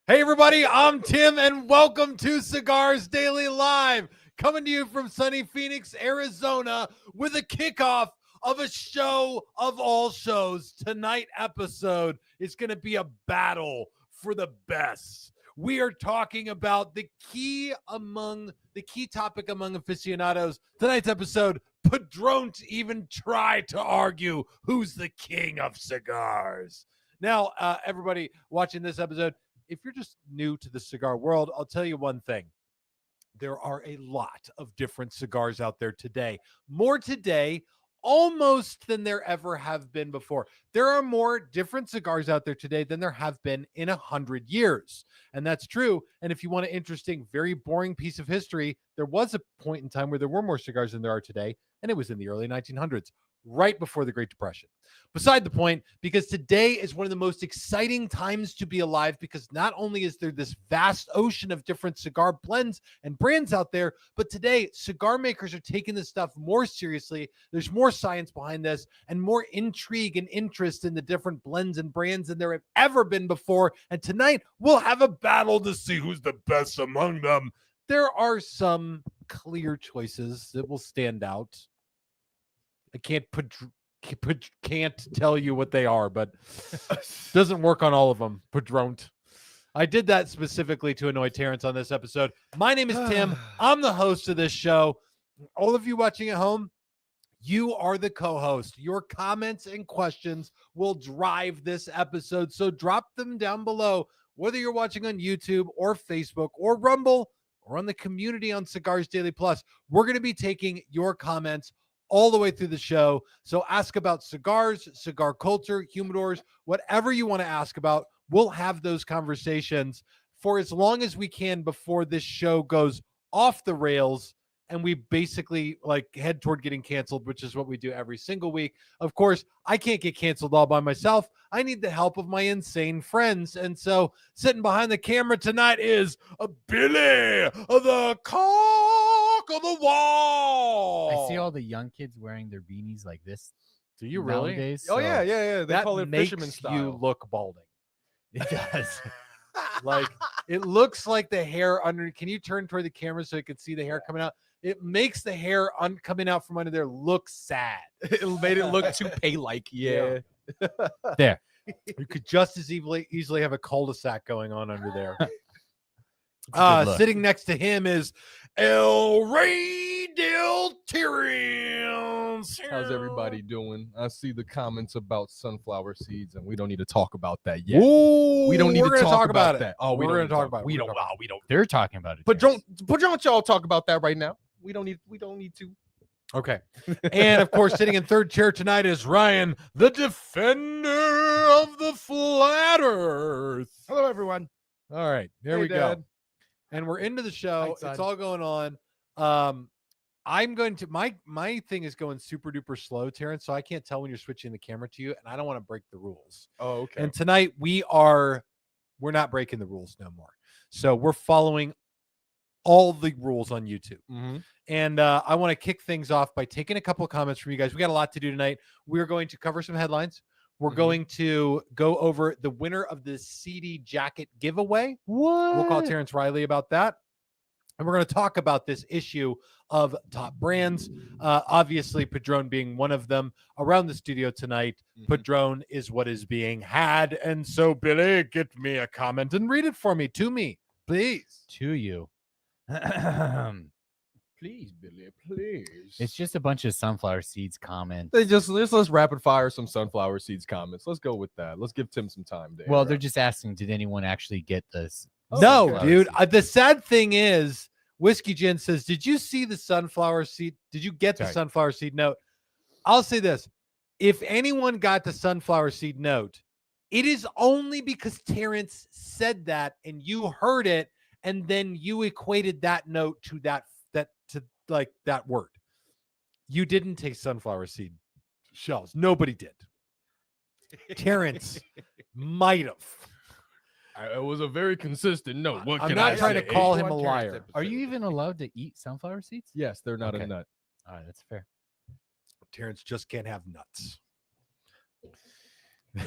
Hey everybody, I'm Tim and welcome to Cigars Daily Live, coming to you from sunny Phoenix, Arizona with a kickoff of a show of all shows. Tonight episode is going to be a battle for the best. We are talking about the key topic among aficionados. Tonight's episode, Padron't even try to argue who's the king of cigars. Now, everybody watching this episode, if you're just new to the cigar world, I'll tell you one thing. There are a lot of different cigars out there today. More today, almost than there ever have been before. There are more different cigars out there today than there have been in 100 years. And that's true. And if you want an interesting, very boring piece of history, there was a point in time where there were more cigars than there are today, and it was in the early 1900s. Right before the Great Depression. Beside the point, because today is one of the most exciting times to be alive, because not only is there this vast ocean of different cigar blends and brands out there, but today cigar makers are taking this stuff more seriously. There's more science behind this and more intrigue and interest in the different blends and brands than there have ever been before. And tonight we'll have a battle to see who's the best among them. There are some clear choices that will stand out. I can't tell you what they are, but doesn't work on all of them. Padron't. I did that specifically to annoy Terrence on this episode. My name is Tim. I'm the host of this show. All of you watching at home, you are the co-host. Your comments and questions will drive this episode, so drop them down below, whether you're watching on YouTube or Facebook or Rumble or on the community on Cigars Daily Plus. We're going to be taking your comments all the way through the show. So ask about cigars, cigar culture, humidors, whatever you want to ask about. We'll have those conversations for as long as we can before this show goes off the rails and we basically head toward getting canceled, which is what we do every single week. Of course, I can't get canceled all by myself. I need the help of my insane friends. And so sitting behind the camera tonight is Billy, the cock of the wall. I see all the young kids wearing their beanies like this. Do you really? Nowadays, Oh, yeah. They That call it makes fisherman style. you look balding. It does. It looks like the hair under. Can you turn toward the camera so you can see the hair coming out? It makes the hair coming out from under there look sad. It made it look too pay-like. Yeah. There. You could just as easily have a cul-de-sac going on under there. Sitting next to him is El Rey del Terrence. How's everybody doing? I see the comments about sunflower seeds, and we don't need to talk about that yet. Ooh, We don't need we're to gonna talk about it. that. Oh, we're going to talk about it. We We're don't. gonna talk We don't. They're talking about it. But don't y'all talk about that right now. We don't need to. Okay. And of course, sitting in third chair tonight is Ryan, the defender of the flat earth. Hello, everyone. All right, there Hey, we Dad. go. And we're into the show. Hi, son. It's all going on. I'm going to my thing is going super duper slow, Terrence, so I can't tell when you're switching the camera to you, and I don't want to break the rules. Oh, okay. And tonight we're not breaking the rules no more. So we're following all the rules on YouTube. Mm-hmm. And I want to kick things off by taking a couple of comments from you guys. We got a lot to do tonight. We're going to cover some headlines. We're going to go over the winner of the CD jacket giveaway. What? We'll call Terrence Riley about that. And we're going to talk about this issue of top brands. Obviously, Padron't being one of them. Around the studio tonight, Padron't is what is being had. And so, Billy, get me a comment and read it for me, to me, please. To you. Please, Billy, please. It's just a bunch of sunflower seeds comments. Let's rapid fire some sunflower seeds comments. Let's go with that. Let's give Tim some time there. Well, they're just asking, did anyone actually get this? No, okay. dude. The sad thing is, Whiskey Gin says, did you see the sunflower seed? Did you get the Sorry. sunflower seed note? I'll say this. If anyone got the sunflower seed note, it is only because Terrence said that and you heard it, and then you equated that note to that word. You didn't take sunflower seed shells. Nobody did. Terrence might have. It was a very consistent note. What I'm can not I trying to say? call him a liar. Are you even allowed to eat sunflower seeds? Yes, they're not Okay. a nut. All right, that's fair. Terrence just can't have nuts.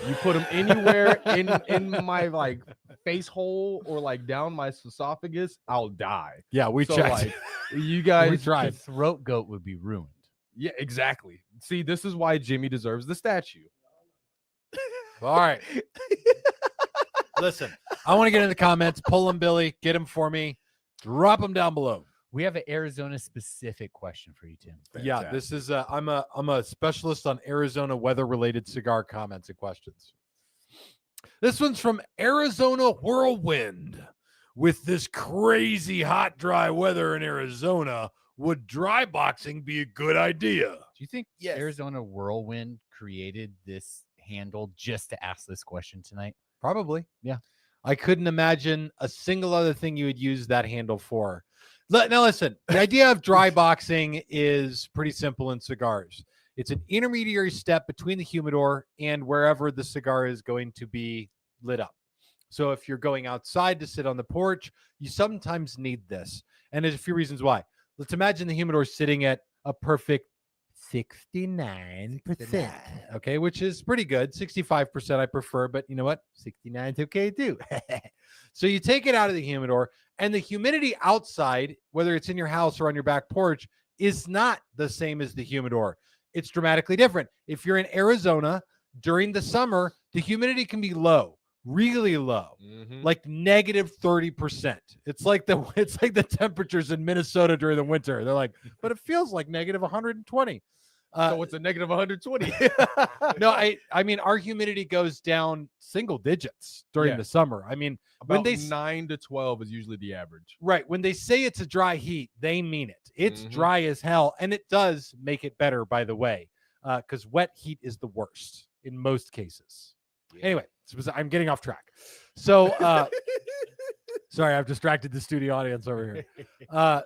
You put them anywhere in my like face hole or like down my esophagus, I'll die. Yeah, we So, checked. like, you We guys tried. The throat goat would be ruined. Yeah, exactly. See, this is why Jimmy deserves the statue. All right. Listen, I want to get in the comments. Pull them, Billy. Get them for me. Drop them down below. We have an Arizona specific question for you, Tim. Yeah, this is I'm a specialist on Arizona weather related cigar comments and questions. This one's from Arizona Whirlwind. With this crazy hot, dry weather in Arizona, would dry boxing be a good idea? Do you think Arizona Whirlwind created this handle just to ask this question tonight? Probably. Yeah. I couldn't imagine a single other thing you would use that handle for. Now, listen, the idea of dry boxing is pretty simple in cigars. It's an intermediary step between the humidor and wherever the cigar is going to be lit up. So if you're going outside to sit on the porch, you sometimes need this. And there's a few reasons why. Let's imagine the humidor sitting at a perfect 69%. Okay, which is pretty good. 65% I prefer, but you know what? 69 is okay too. So you take it out of the humidor, and the humidity outside, whether it's in your house or on your back porch, is not the same as the humidor. It's dramatically different. If you're in Arizona during the summer, the humidity can be low, really low, like negative 30%. It's like the temperatures in Minnesota during the winter. They're like, but it feels like negative 120. So it's a negative 120. No, I mean, our humidity goes down single digits during Yeah. the summer. I mean, About when they 9 to 12 is usually the average. right, when they say it's a dry heat, they mean it. It's Mhm. dry as hell, and it does make it better, by the way, because wet heat is the worst in most cases. Anyway, I'm getting off track. So, sorry, I've distracted the studio audience over here.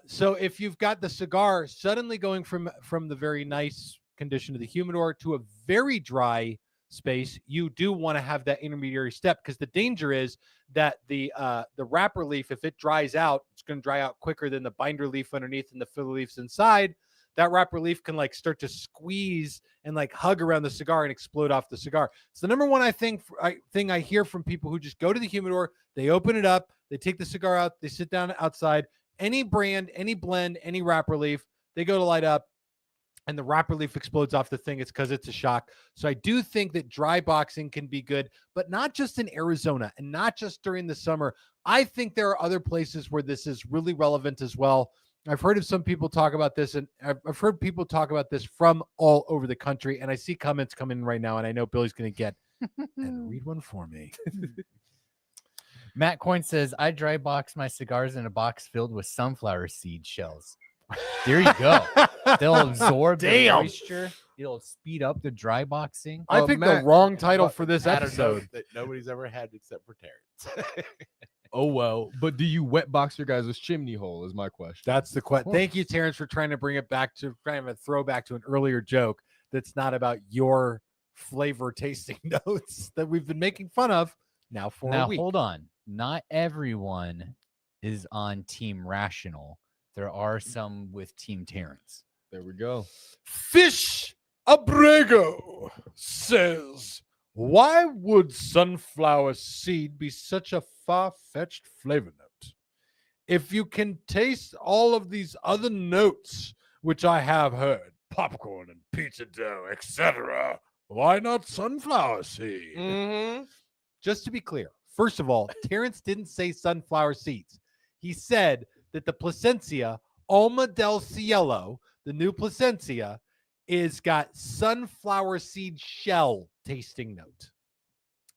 So if you've got the cigar suddenly going from the very nice condition of the humidor to a very dry space, you do want to have that intermediary step, because the danger is that the wrapper leaf, if it dries out, it's going to dry out quicker than the binder leaf underneath and the filler leaves inside. That wrapper leaf can like start to squeeze and like hug around the cigar and explode off the cigar. It's the number one thing I hear from people who just go to the humidor, they open it up, they take the cigar out, they sit down outside, any brand, any blend, any wrapper leaf, they go to light up, and the wrapper leaf explodes off the thing. It's because it's a shock. So I do think that dry boxing can be good, but not just in Arizona and not just during the summer. I think there are other places where this is really relevant as well. I've heard of some people talk about this, and I've heard people talk about this from all over the country, and I see comments coming in right now, and I know Billy's going to get and read one for me. Matt Coyne says, I dry box my cigars in a box filled with sunflower seed shells. There you go. They'll absorb the moisture. It'll speed up the dry boxing. I picked the wrong title for this episode. that nobody's ever had except for Terrence. Oh, well. But do you wet box your guys' chimney hole is my question. That's the question. Thank you, Terrence, for trying to bring it back to kind of a throwback to an earlier joke that's not about your flavor tasting notes that we've been making fun of now for a week. Hold on. Not everyone is on Team Rational. There are some with Team Terrence. There we go. Fish Abrego says, why would sunflower seed be such a far-fetched flavor note? If you can taste all of these other notes, which I have heard, popcorn and pizza dough, etc., why not sunflower seed? Just to be clear, first of all, Terrence didn't say sunflower seeds. He said that the Plasencia Alma del Cielo, the new Plasencia, is got sunflower seed shell tasting note.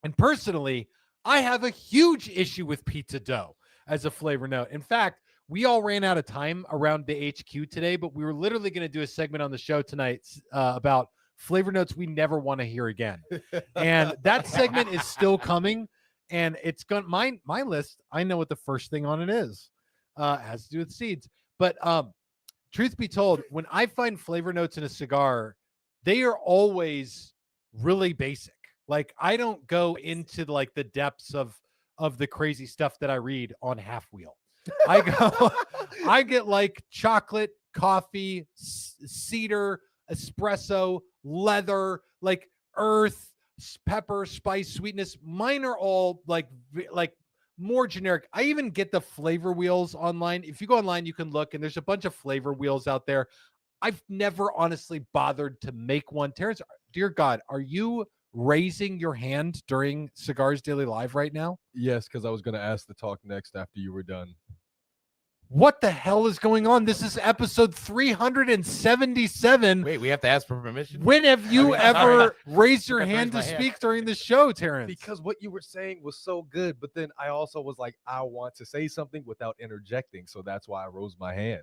And personally, I have a huge issue with pizza dough as a flavor note. In fact, we all ran out of time around the HQ today, but we were literally going to do a segment on the show tonight about flavor notes we never want to hear again. And that segment is still coming, and it's going my list. I know what the first thing on it is. Has to do with seeds. But truth be told, when I find flavor notes in a cigar, they are always really basic. Like I don't go into like the depths of the crazy stuff that I read on Half Wheel. I get like chocolate, coffee, cedar, espresso, leather, like earth, pepper, spice, sweetness. Mine are all like more generic. I even get the flavor wheels online. If you go online, you can look, and there's a bunch of flavor wheels out there. I've never honestly bothered to make one. Terrence, dear God, are you raising your hand during Cigars Daily Live right now? Yes, because I was going to ask the talk next after you were done. What the hell is going on? This is episode 377. Wait, we have to ask for permission? When have you ever raised your I hand to raised my hand. speak during the show, Terrence? Because what you were saying was so good, but then I also was like, I want to say something without interjecting, so that's why I rose my hand.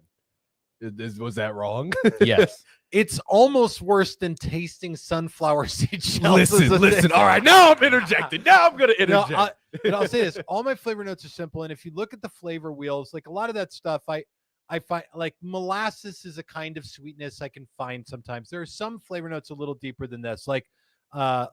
Was that wrong? Yes. It's almost worse than tasting sunflower seed shells. Listen. All right, now I'm interjecting. Now I'm going to No, interject. but I'll say this: all my flavor notes are simple, and if you look at the flavor wheels, like a lot of that stuff, I find like molasses is a kind of sweetness I can find sometimes. There are some flavor notes a little deeper than this, like a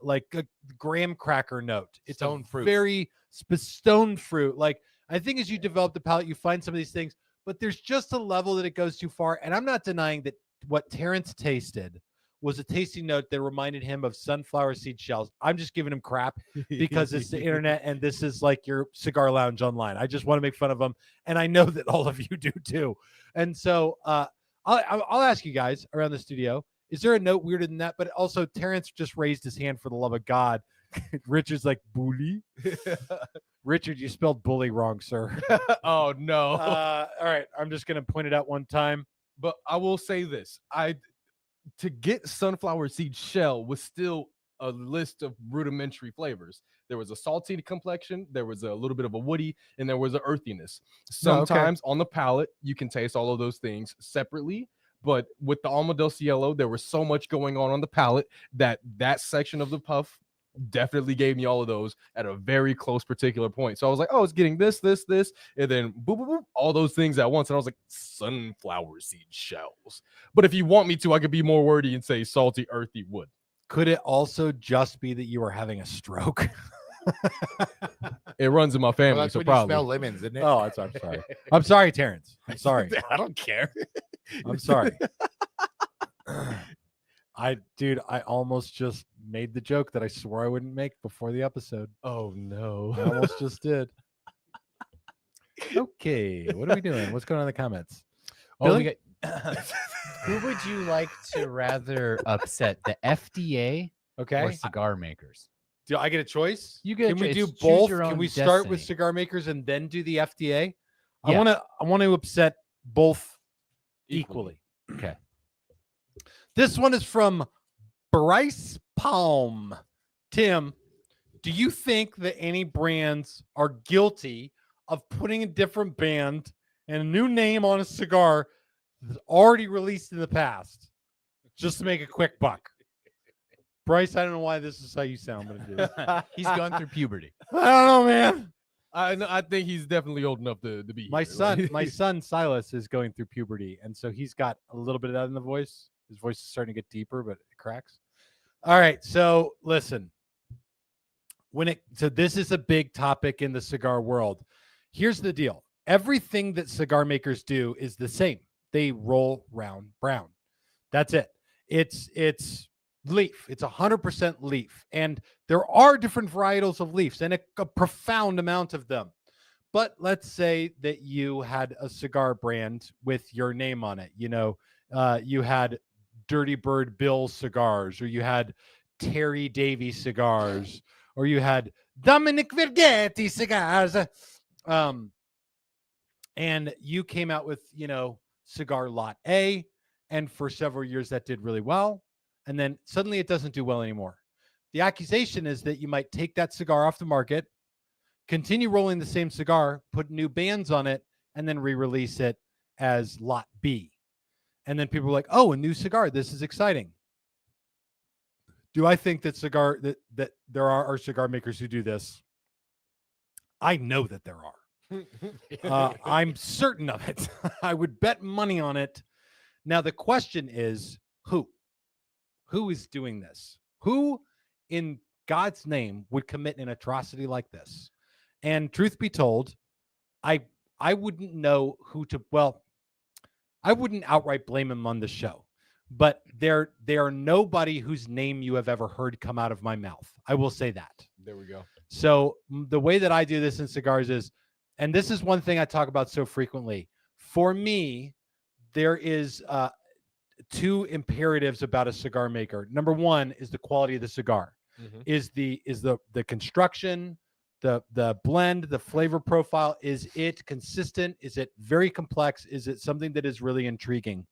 graham cracker note. It's Stone a fruit. very stone fruit. Like I think as you develop the palate, you find some of these things, but there's just a level that it goes too far. And I'm not denying that what Terrence tasted was a tasting note that reminded him of sunflower seed shells. I'm just giving him crap because it's the internet and this is like your cigar lounge online. I just want to make fun of him, and I know that all of you do too. And so I'll ask you guys around the studio: is there a note weirder than that? But also, Terrence just raised his hand for the love of God. Richard's like bully. Richard, you spelled bully wrong, sir. Oh no! All right, I'm just gonna point it out one time. But I will say this: to get sunflower seed shell was still a list of rudimentary flavors. There was a salty complexion, there was a little bit of a woody, and there was an earthiness. Sometimes on the palate, you can taste all of those things separately. But with the Alma del Cielo, there was so much going on the palate that section of the puff definitely gave me all of those at a very close particular point. So I was like, oh, it's getting this, and then boop, boop, boop, all those things at once. And I was like, sunflower seed shells. But if you want me to, I could be more wordy and say salty, earthy wood. Could it also just be that you were having a stroke? It runs in my Well, family, that's so when you probably. smell lemons, isn't it? Oh, I'm sorry. I'm sorry, Terrence. I'm sorry. I don't care. I'm sorry. I almost just made the joke that I swore I wouldn't make before the episode. Oh no. I almost just did. Okay, what are we doing? What's going on in the comments? Oh, we Billy? got, who would you like to rather upset, the FDA Okay. or cigar makers? Do I get a choice? You get a Can we choice. do Choose both? your Can own we start with destiny. cigar makers and then do the FDA? I Yeah. want to upset both equally. Okay. This one is from Bryce Palm. Tim, do you think that any brands are guilty of putting a different band and a new name on a cigar that's already released in the past just to make a quick buck? Bryce, I don't know why this is how you sound, but it is. He's going through puberty. I don't know, man. I think he's definitely old enough to be My here. son, Like- my son Silas is going through puberty, and so he's got a little bit of that in the voice. His voice is starting to get deeper, but it cracks. All right, so listen. So this is a big topic in the cigar world. Here's the deal. Everything that cigar makers do is the same. They roll round brown. That's it. It's leaf. It's 100% leaf. And there are different varietals of leaves and a profound amount of them. But let's say that you had a cigar brand with your name on it. You know, you had Dirty Bird Bill cigars, or you had Terry Davy cigars, or you had Dominic Vergetti cigars. And you came out with, you know, cigar lot A. And for several years that did really well. And then suddenly it doesn't do well anymore. The accusation is that you might take that cigar off the market, continue rolling the same cigar, put new bands on it, and then re-release it as Lot B. And then people are like, oh, a new cigar. This is exciting. Do I think that that there are cigar makers who do this? I know that there are. I'm certain of it. I would bet money on it. Now, the question is, who? Who is doing this? Who in God's name would commit an atrocity like this? And truth be told, I wouldn't know who to, well, I wouldn't outright blame him on the show, but they are nobody whose name you have ever heard come out of my mouth. I will say that. There we go. So the way that I do this in cigars is, and this is one thing I talk about so frequently. For me, there is two imperatives about a cigar maker. Number one is the quality of the cigar. Mhm. Is the construction, the blend, the flavor profile, is it consistent? Is it very complex? Is it something that is really intriguing?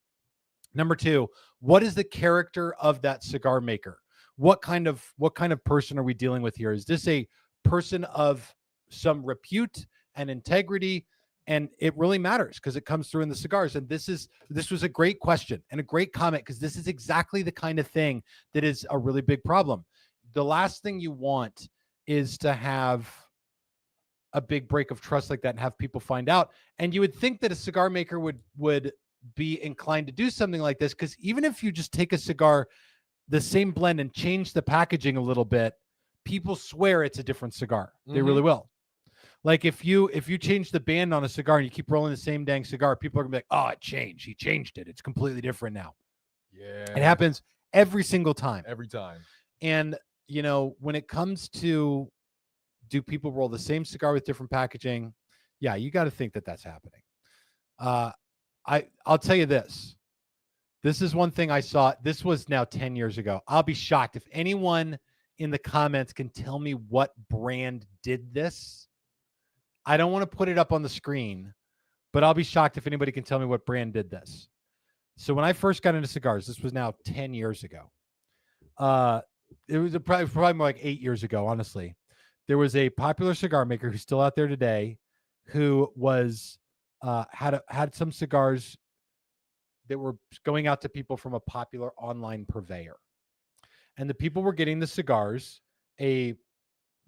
Number two, what is the character of that cigar maker? What kind of person are we dealing with here? Is this a person of some repute and integrity? And it really matters because it comes through in the cigars. And this was a great question and a great comment, because this is exactly the kind of thing that is a really big problem. The last thing you want is to have a big break of trust like that and have people find out. And you would think that a cigar maker would be inclined to do something like this, because even if you just take a cigar, the same blend, and change the packaging a little bit, people swear it's a different cigar. They really will. Like if you change the band on a cigar and you keep rolling the same dang cigar, people are gonna be like, oh, it changed. He changed it. It's completely different now. Yeah. It happens every single time. Every time. And when it comes to, do people roll the same cigar with different packaging? Yeah, you got to think that that's happening. I'll tell you this. This is one thing I saw. This was now 10 years ago. I'll be shocked if anyone in the comments can tell me what brand did this. I don't want to put it up on the screen, but I'll be shocked if anybody can tell me what brand did this. So when I first got into cigars, this was now 10 years ago. It was probably more like 8 years ago, honestly. There was a popular cigar maker who's still out there today, who was had some cigars that were going out to people from a popular online purveyor. And the people were getting the cigars, a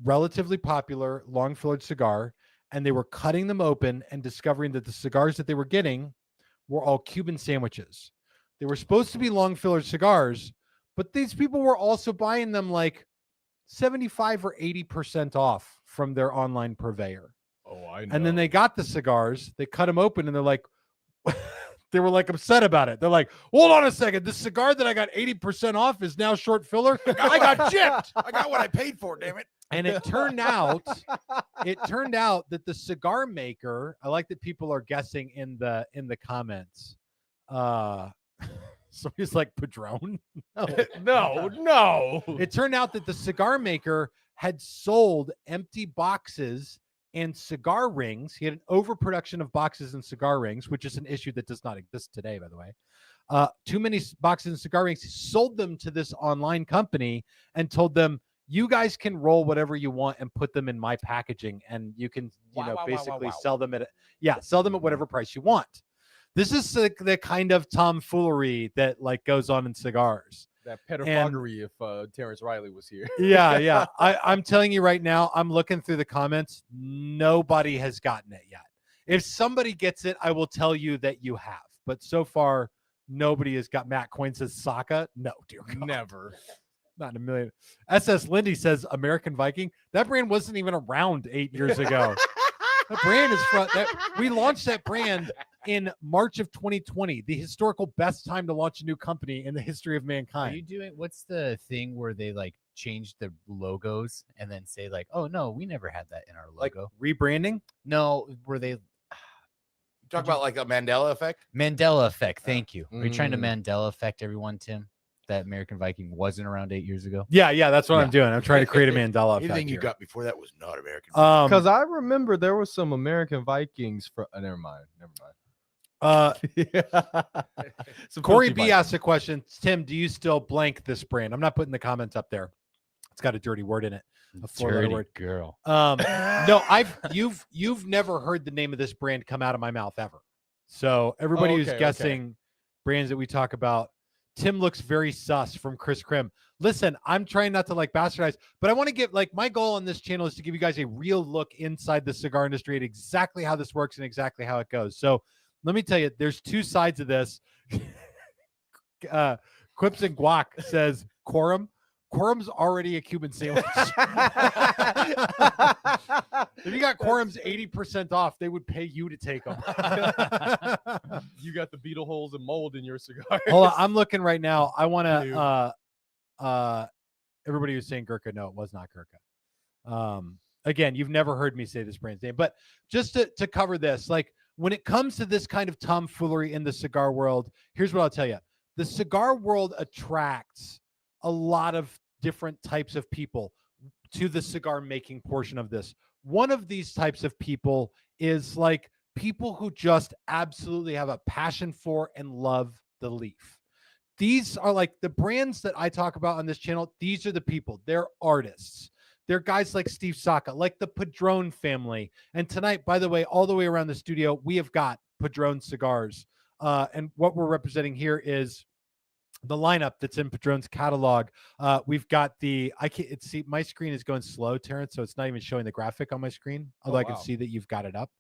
relatively popular long fillered cigar, and they were cutting them open and discovering that the cigars that they were getting were all Cuban sandwiches. They were supposed to be long fillered cigars, but these people were also buying them like 75 or 80% off from their online purveyor. Oh, I know. And then they got the cigars, they cut them open, and they're like, they were like upset about it. They're like, hold on a second. This cigar that I got 80% off is now short filler. I got gypped. I got what I paid for, damn it. And it turned out that the cigar maker, I like that people are guessing in the comments. Somebody's like, Padron't? No. It turned out that the cigar maker had sold empty boxes and cigar rings. He had an overproduction of boxes and cigar rings, which is an issue that does not exist today, by the way. Too many boxes and cigar rings. He sold them to this online company and told them, you guys can roll whatever you want and put them in my packaging, and you can, basically sell them at whatever price you want. This is the kind of tomfoolery that like goes on in cigars. That pedophagy if Terrence Riley was here. Yeah. I'm telling you right now, I'm looking through the comments. Nobody has gotten it yet. If somebody gets it, I will tell you that you have. But so far, nobody has got. Matt Coyne says Saka. No, dear God. Never. Not in a million. SS Lindy says American Viking. That brand wasn't even around 8 years ago. That brand is we launched that brand in March of 2020, the historical best time to launch a new company in the history of mankind. Are you doing, what's the thing where they like change the logos and then say like, oh no, we never had that in our logo? Like rebranding? No, were they Talk about like a Mandela effect. Mandela effect? Thank you. Are you trying to Mandela effect everyone, Tim? That American Viking wasn't around 8 years ago. Yeah, that's what I'm doing. I'm trying to create a Mandela effect. Anything you here. got before that was not American. Because I remember there were some American Vikings for. Never mind. Corey B asked a question. Tim, do you still blank this brand? I'm not putting the comments up there. It's got a dirty word in it. A four-letter Dirty word. girl. No, you've never heard the name of this brand come out of my mouth ever. So everybody who's okay. guessing brands that we talk about, Tim looks very sus from Chris Krim. Listen, I'm trying not to like bastardize, but I want to give like my goal on this channel is to give you guys a real look inside the cigar industry at exactly how this works and exactly how it goes. So let me tell you, there's two sides of this. Quips and Guac says quorum. Quorum's already a Cuban sandwich. If you got Quorum's 80% off, they would pay you to take them. You got the beetle holes and mold in your cigar. Hold on, I'm looking right now. I want to. Everybody was saying Gurkha. No, it was not Gurkha. Again, you've never heard me say this brand's name, but just to cover this, like when it comes to this kind of tomfoolery in the cigar world, here's what I'll tell you: the cigar world attracts a lot of different types of people to the cigar making portion of this. One of these types of people is like people who just absolutely have a passion for and love the leaf. These are like the brands that I talk about on this channel. These are the people. They're artists. They're guys like Steve Saka, like the Padron't family. And tonight, by the way, all the way around the studio, we have got Padron't cigars. And what we're representing here is the lineup that's in Padron't's catalog. We've got see my screen is going slow, Terrence, so it's not even showing the graphic on my screen, although I can see that you've got it up.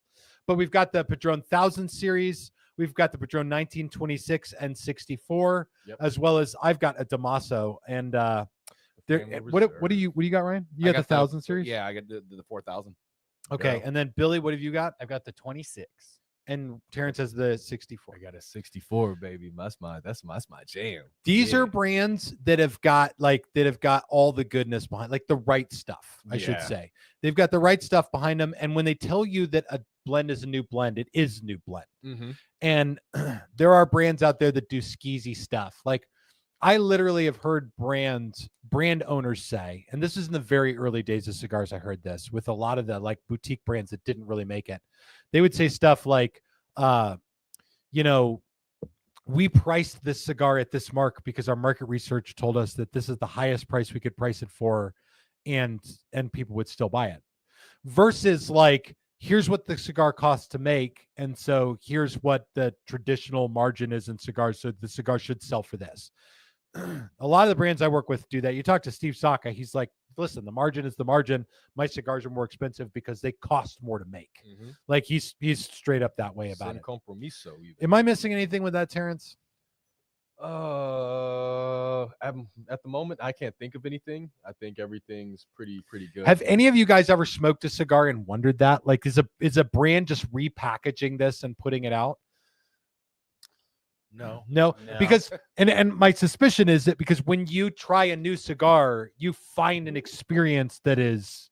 But we've got the Padron't 1000 series. We've got the Padron't 1926 and 64, as well as I've got a Damaso. And what do you got, Ryan? You got the 1000 series? Yeah, I got the 4000. Okay, and then Billy, what have you got? I've got the 26. And Terrence has the 64. I got a 64, baby. That's my jam. These are brands that have got all the goodness behind, like the right stuff, I should say. They've got the right stuff behind them. And when they tell you that a blend is a new blend, it is new blend. Mm-hmm. And there are brands out there that do skeezy stuff. Like I literally have heard brand owners say, and this is in the very early days of cigars, I heard this with a lot of the like boutique brands that didn't really make it. They would say stuff like, we priced this cigar at this mark because our market research told us that this is the highest price we could price it for, and people would still buy it. Versus like, here's what the cigar costs to make, and so here's what the traditional margin is in cigars, so the cigar should sell for this. A lot of the brands I work with do that. You talk to Steve Saka, he's like, listen, the margin is the margin. My cigars are more expensive because they cost more to make. Mm-hmm. Like he's straight up that way about it. Compromiso, even. Am I missing anything with that, Terrence? At the moment, I can't think of anything. I think everything's pretty good. Have any of you guys ever smoked a cigar and wondered that? Like, is a brand just repackaging this and putting it out? No, because and my suspicion is that because when you try a new cigar, you find an experience that is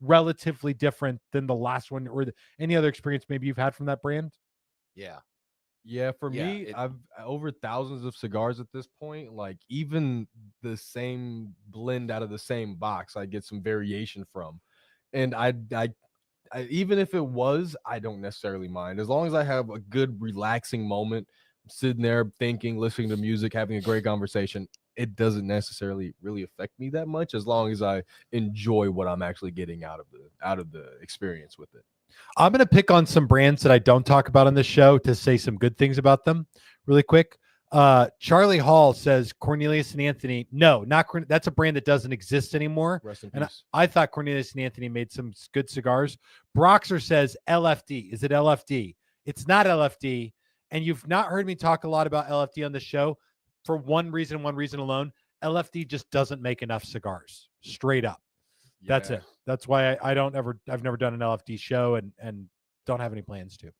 relatively different than the last one or any other experience maybe you've had from that brand. Yeah, for me, I've over thousands of cigars at this point. Like even the same blend out of the same box, I get some variation from, and I even if it was, I don't necessarily mind as long as I have a good relaxing moment. Sitting there thinking, listening to music, having a great conversation, it doesn't necessarily really affect me that much as long as I enjoy what I'm actually getting out of the experience with it. I'm going to pick on some brands that I don't talk about on this show to say some good things about them really quick. Charlie Hall says Cornelius and Anthony. No, that's a brand that doesn't exist anymore. Rest in and peace. I thought Cornelius and Anthony made some good cigars. Broxer says LFD. Is it LFD? It's not LFD. And you've not heard me talk a lot about LFD on the show for one reason alone. LFD just doesn't make enough cigars. Straight up. Yeah. That's it. That's why I've never done an LFD show and don't have any plans to.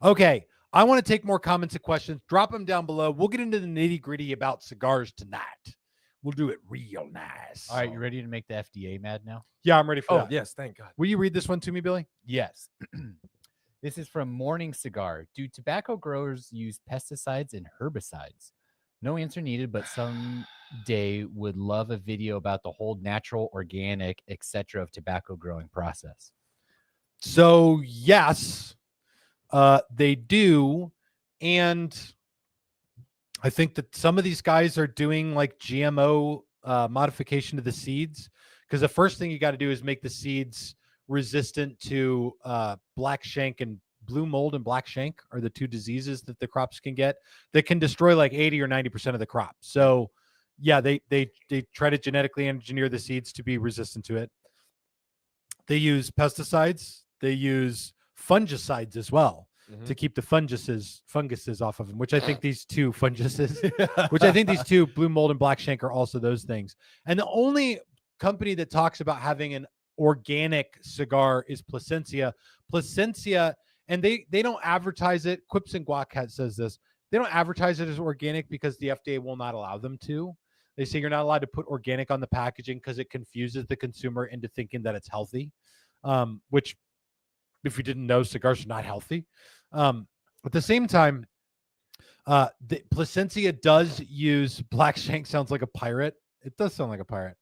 Okay. I want to take more comments and questions. Drop them down below. We'll get into the nitty-gritty about cigars tonight. We'll do it real nice. All right, you ready to make the FDA mad now? Yeah, I'm ready for that. Yes, thank God. Will you read this one to me, Billy? Yes. This is from Morning Cigar. Do tobacco growers use pesticides and herbicides? No answer needed, but someday would love a video about the whole natural, organic, etc. of tobacco growing process. So yes, they do. And I think that some of these guys are doing like GMO modification to the seeds, because the first thing you got to do is make the seeds resistant to black shank and blue mold. And black shank are the two diseases that the crops can get that can destroy like 80 or 90% of the crop. So yeah, they try to genetically engineer the seeds to be resistant to it. They use pesticides, they use fungicides as well to keep the funguses off of them, which I think these two blue mold and black shank are also those things. And the only company that talks about having an organic cigar is Plasencia, and they don't advertise it. Quips and Guac says this. They don't advertise it as organic because the FDA will not allow them to. They say you're not allowed to put organic on the packaging because it confuses the consumer into thinking that it's healthy, which, if you didn't know, cigars are not healthy. At the same time, the Plasencia does use black shank. Sounds like a pirate. It does sound like a pirate.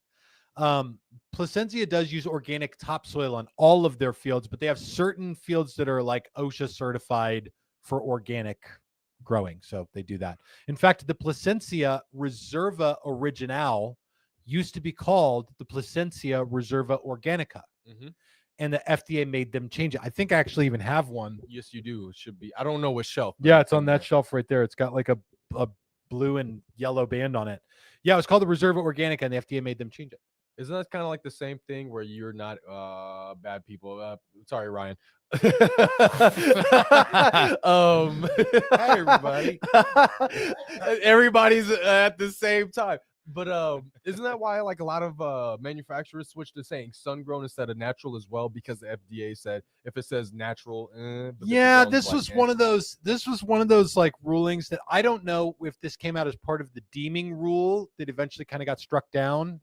Plasencia does use organic topsoil on all of their fields, but they have certain fields that are like OSHA certified for organic growing. So they do that. In fact, the Plasencia Reserva Original used to be called the Plasencia Reserva Organica. And the FDA made them change it. I think I actually even have one. Yes, you do. It should be. I don't know what shelf. Yeah, it's on that shelf right there. It's got like a blue and yellow band on it. Yeah, it was called the Reserva Organica, and the FDA made them change it. Isn't that kind of like the same thing where you're not bad people? Sorry, Ryan. Hey, everybody. Everybody's at the same time. But isn't that why like a lot of manufacturers switched to saying sun grown instead of natural as well? Because the FDA said if it says natural, but yeah, this was one of those. This was one of those like rulings that I don't know if this came out as part of the deeming rule that eventually kind of got struck down.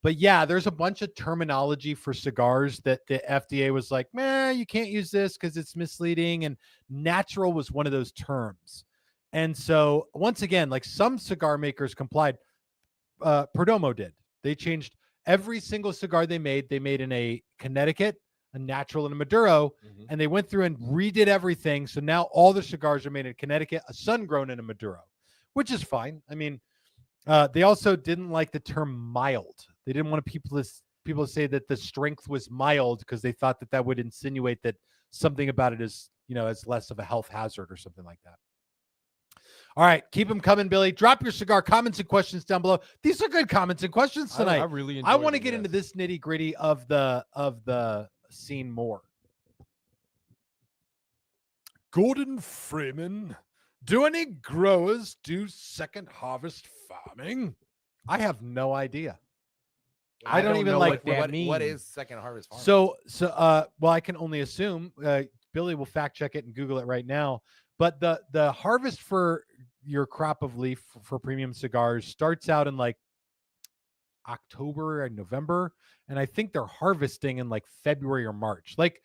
But yeah, there's a bunch of terminology for cigars that the FDA was like, man, you can't use this because it's misleading. And natural was one of those terms. And so once again, like some cigar makers complied. Perdomo did. They changed every single cigar they made. They made in a Connecticut, a natural, and a Maduro. And they went through and redid everything. So now all the cigars are made in Connecticut, a sun-grown, and a Maduro, which is fine. I mean, they also didn't like the term mild. They didn't want people to say that the strength was mild because they thought that would insinuate that something about it is, is less of a health hazard or something like that. All right, keep them coming, Billy. Drop your cigar comments and questions down below. These are good comments and questions tonight. I really enjoyed I want to them, get into this nitty gritty of the scene more. Gordon Freeman, do any growers do second harvest farming? I have no idea. I don't even know like what that means. What is second harvest farming? So well, I can only assume. Billy will fact check it and Google it right now. But the harvest for your crop of leaf for premium cigars starts out in like October and November, and I think they're harvesting in like February or March. Like,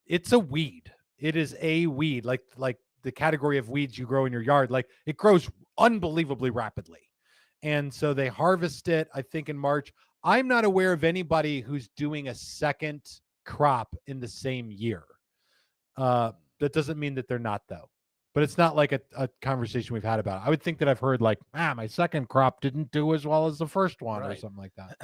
it's a weed. It is a weed, like the category of weeds you grow in your yard. Like, it grows unbelievably rapidly, and so they harvest it, I think, in March. I'm not aware of anybody who's doing a second crop in the same year. That doesn't mean that they're not, though. But it's not like a conversation we've had about it. I would think that I've heard like, my second crop didn't do as well as the first one or something like that.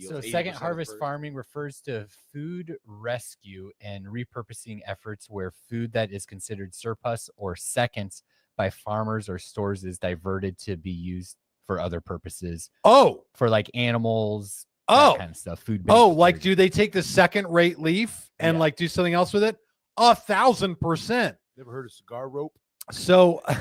So second harvest farming refers to food rescue and repurposing efforts where food that is considered surplus or seconds by farmers or stores is diverted to be used for other purposes. Oh, for like animals, that kind of stuff. Food. Like, do they take the second rate leaf and like do something else with it? 1,000%. Never heard of cigar rope? So I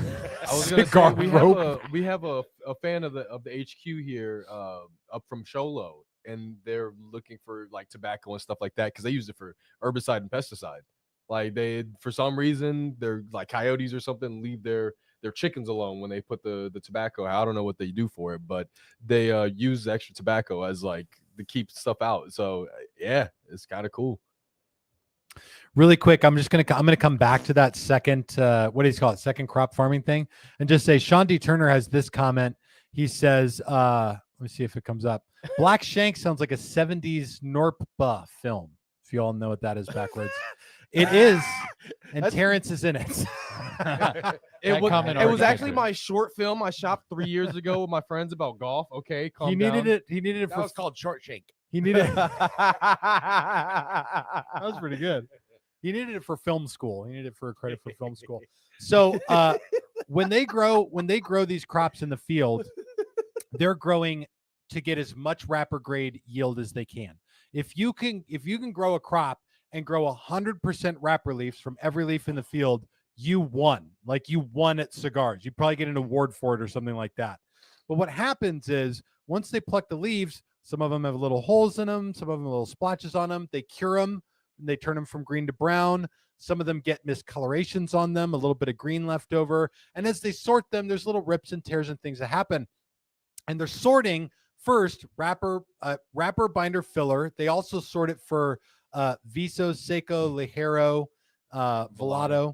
was gonna say, we have a fan of the HQ here up from Sholo, and they're looking for like tobacco and stuff like that because they use it for herbicide and pesticide. Like, they, for some reason, they're like coyotes or something, leave their chickens alone when they put the tobacco. I don't know what they do for it, but they use extra tobacco as like to keep stuff out. So yeah, it's kind of cool. Really quick, I'm gonna come back to that second what do you call it, second crop farming thing, and just say Sean D. Turner has this comment. He says, let me see if it comes up. Black Shank sounds like a 70s Norpa film. If you all know what that is backwards. It is, and That's- Terrence is in it. It was, comment it was already actually answered. my short film I shot 3 years ago with my friends about golf. Okay, calm He needed down. it. He needed it That for. was called short shake. He needed. That That was pretty good. He needed it for film school. He needed it for a credit for film school. So when they grow these crops in the field, they're growing to get as much wrapper grade yield as they can. If you can grow a crop and grow 100% wrapper leaves from every leaf in the field, you won. Like you won at Cigars. You probably get an award for it or something like that. But what happens is once they pluck the leaves, some of them have little holes in them, some of them have little splotches on them. They cure them, and they turn them from green to brown. Some of them get miscolorations on them, a little bit of green left over. And as they sort them, there's little rips and tears and things that happen. And they're sorting first wrapper, binder, filler. They also sort it for viso, seco, ligero, velato,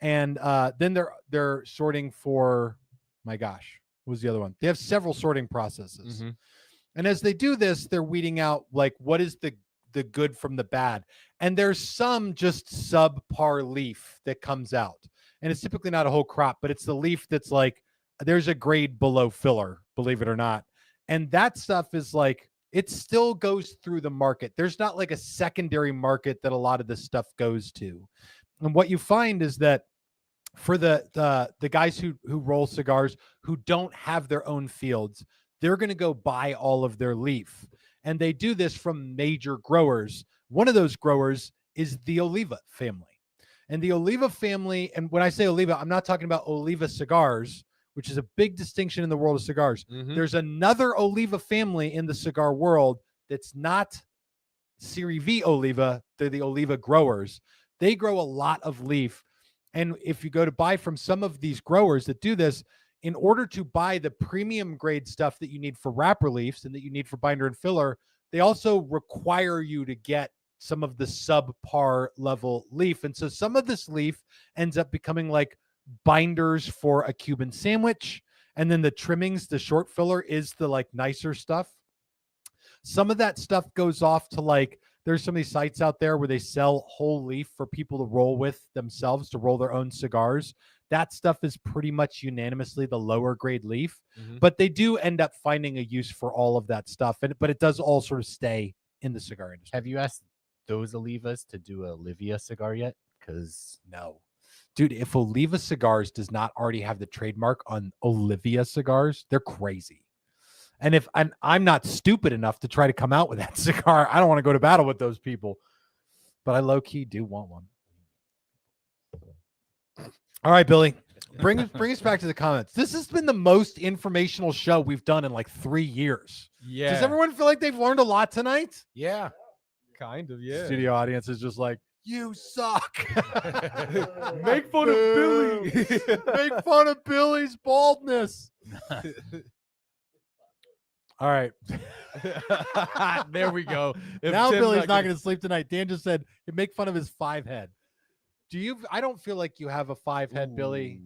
and then they're sorting for, my gosh, what was the other one? They have several sorting processes. And as they do this, they're weeding out like what is the good from the bad. And there's some just subpar leaf that comes out. And it's typically not a whole crop, but it's the leaf that's like, there's a grade below filler, believe it or not. And that stuff is like, it still goes through the market. There's not like a secondary market that a lot of this stuff goes to. And what you find is that for the guys who roll cigars who don't have their own fields, they're going to go buy all of their leaf. And they do this from major growers. One of those growers is the Oliva family. And the Oliva family, and when I say Oliva, I'm not talking about Oliva Cigars, which is a big distinction in the world of cigars. There's another Oliva family in the cigar world that's not Serie V Oliva. They're the Oliva growers. They grow a lot of leaf. And if you go to buy from some of these growers that do this, in order to buy the premium grade stuff that you need for wrapper leaves and that you need for binder and filler, they also require you to get some of the subpar level leaf. And so some of this leaf ends up becoming like binders for a Cuban sandwich. And then the trimmings, the short filler is the like nicer stuff. Some of that stuff goes off to like, there's some of these sites out there where they sell whole leaf for people to roll with themselves, to roll their own cigars. That stuff is pretty much unanimously the lower grade leaf, but they do end up finding a use for all of that stuff. But it does all sort of stay in the cigar industry. Have you asked those Olivas to do a Olivia cigar yet? Because No. Dude, if Oliva Cigars does not already have the trademark on Olivia cigars, they're crazy. And if I'm not stupid enough to try to come out with that cigar, I don't want to go to battle with those people. But I low-key do want one. All right, Billy, bring us back to the comments. This has been the most informational show we've done in like 3 years. Yeah. Does everyone feel like they've learned a lot tonight? Yeah. Kind of, yeah. Studio audience is just like, you suck. Make fun of Billy. Make fun of Billy's baldness. All right. There we go. If Now Tim's Billy's not gonna- going to sleep tonight. Dan just said, make fun of his 5 head. I don't feel like you have a 5 head, Billy.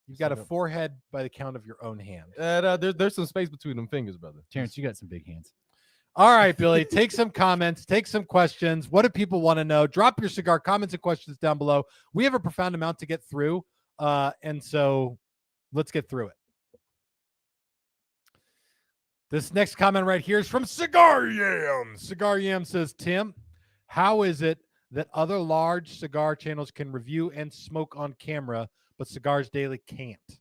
You've got a 4 head by the count of your own hand. There's some space between them fingers, brother. Terrence, you got some big hands. All right, Billy, take some comments, take some questions. What do people want to know? Drop your cigar comments and questions down below. We have a profound amount to get through, and so let's get through it. This next comment right here is from Cigar Yam. Cigar Yam says, Tim, how is it that other large cigar channels can review and smoke on camera, but Cigars Daily can't?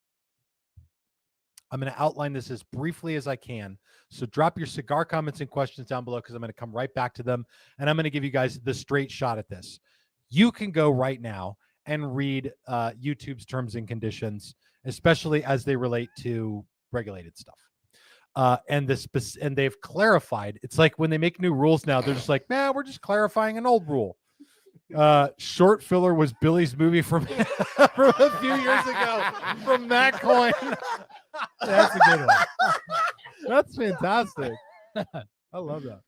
I'm going to outline this as briefly as I can. So drop your cigar comments and questions down below because I'm going to come right back to them. And I'm going to give you guys the straight shot at this. You can go right now and read YouTube's terms and conditions, especially as they relate to regulated stuff. And they've clarified. It's like when they make new rules now, they're just like, man, we're just clarifying an old rule. Short filler was Billy's movie from a few years ago from Matt Coin. That's a good one. That's fantastic. I love that.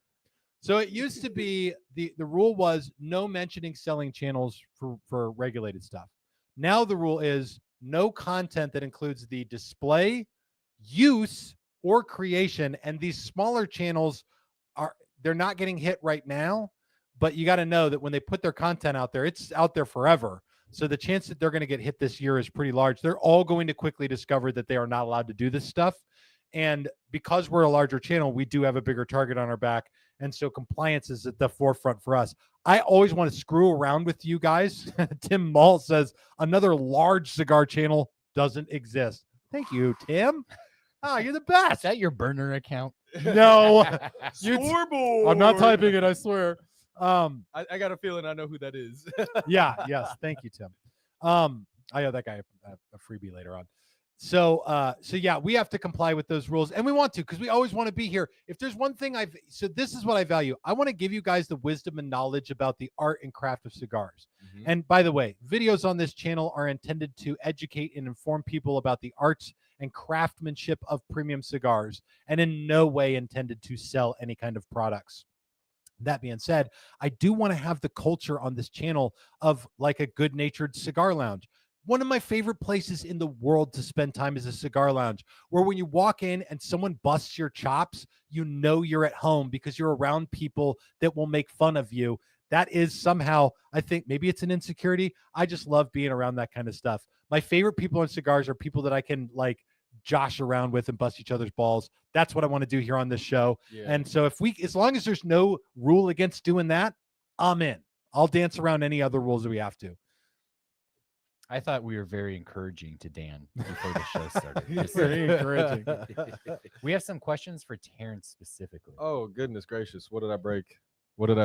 So it used to be the rule was no mentioning selling channels for regulated stuff. Now the rule is no content that includes the display, use, or creation. And these smaller channels they're not getting hit right now, but you got to know that when they put their content out there, it's out there forever. So the chance that they're going to get hit this year is pretty large. They're all going to quickly discover that they are not allowed to do this stuff. And because we're a larger channel, we do have a bigger target on our back. And so compliance is at the forefront for us. I always want to screw around with you guys. Tim Malt says another large cigar channel doesn't exist. Thank you, Tim. Ah, you're the Is best. that your burner account? No, Scoreboard. I'm not typing it, I swear. I got a feeling I know who that is. Yeah, yes. Thank you, Tim. I owe that guy a freebie later on. So yeah, we have to comply with those rules, and we want to because we always want to be here. If there's one thing so this is what I value. I want to give you guys the wisdom and knowledge about the art and craft of cigars. Mhm. And by the way, videos on this channel are intended to educate and inform people about the arts and craftsmanship of premium cigars, and in no way intended to sell any kind of products. That being said, I do want to have the culture on this channel of like a good-natured cigar lounge. One of my favorite places in the world to spend time is a cigar lounge, where when you walk in and someone busts your chops, you know you're at home because you're around people that will make fun of you. That is somehow, I think maybe it's an insecurity. I just love being around that kind of stuff. My favorite people in cigars are people that I can like josh around with and bust each other's balls. That's what I want to do here on this show. Yeah. And so as long as there's no rule against doing that, I'm in. I'll dance around any other rules that we have to. I thought we were very encouraging to Dan before the show started. Just- Very encouraging. we have some questions for Terrence specifically. Oh, goodness gracious. What did I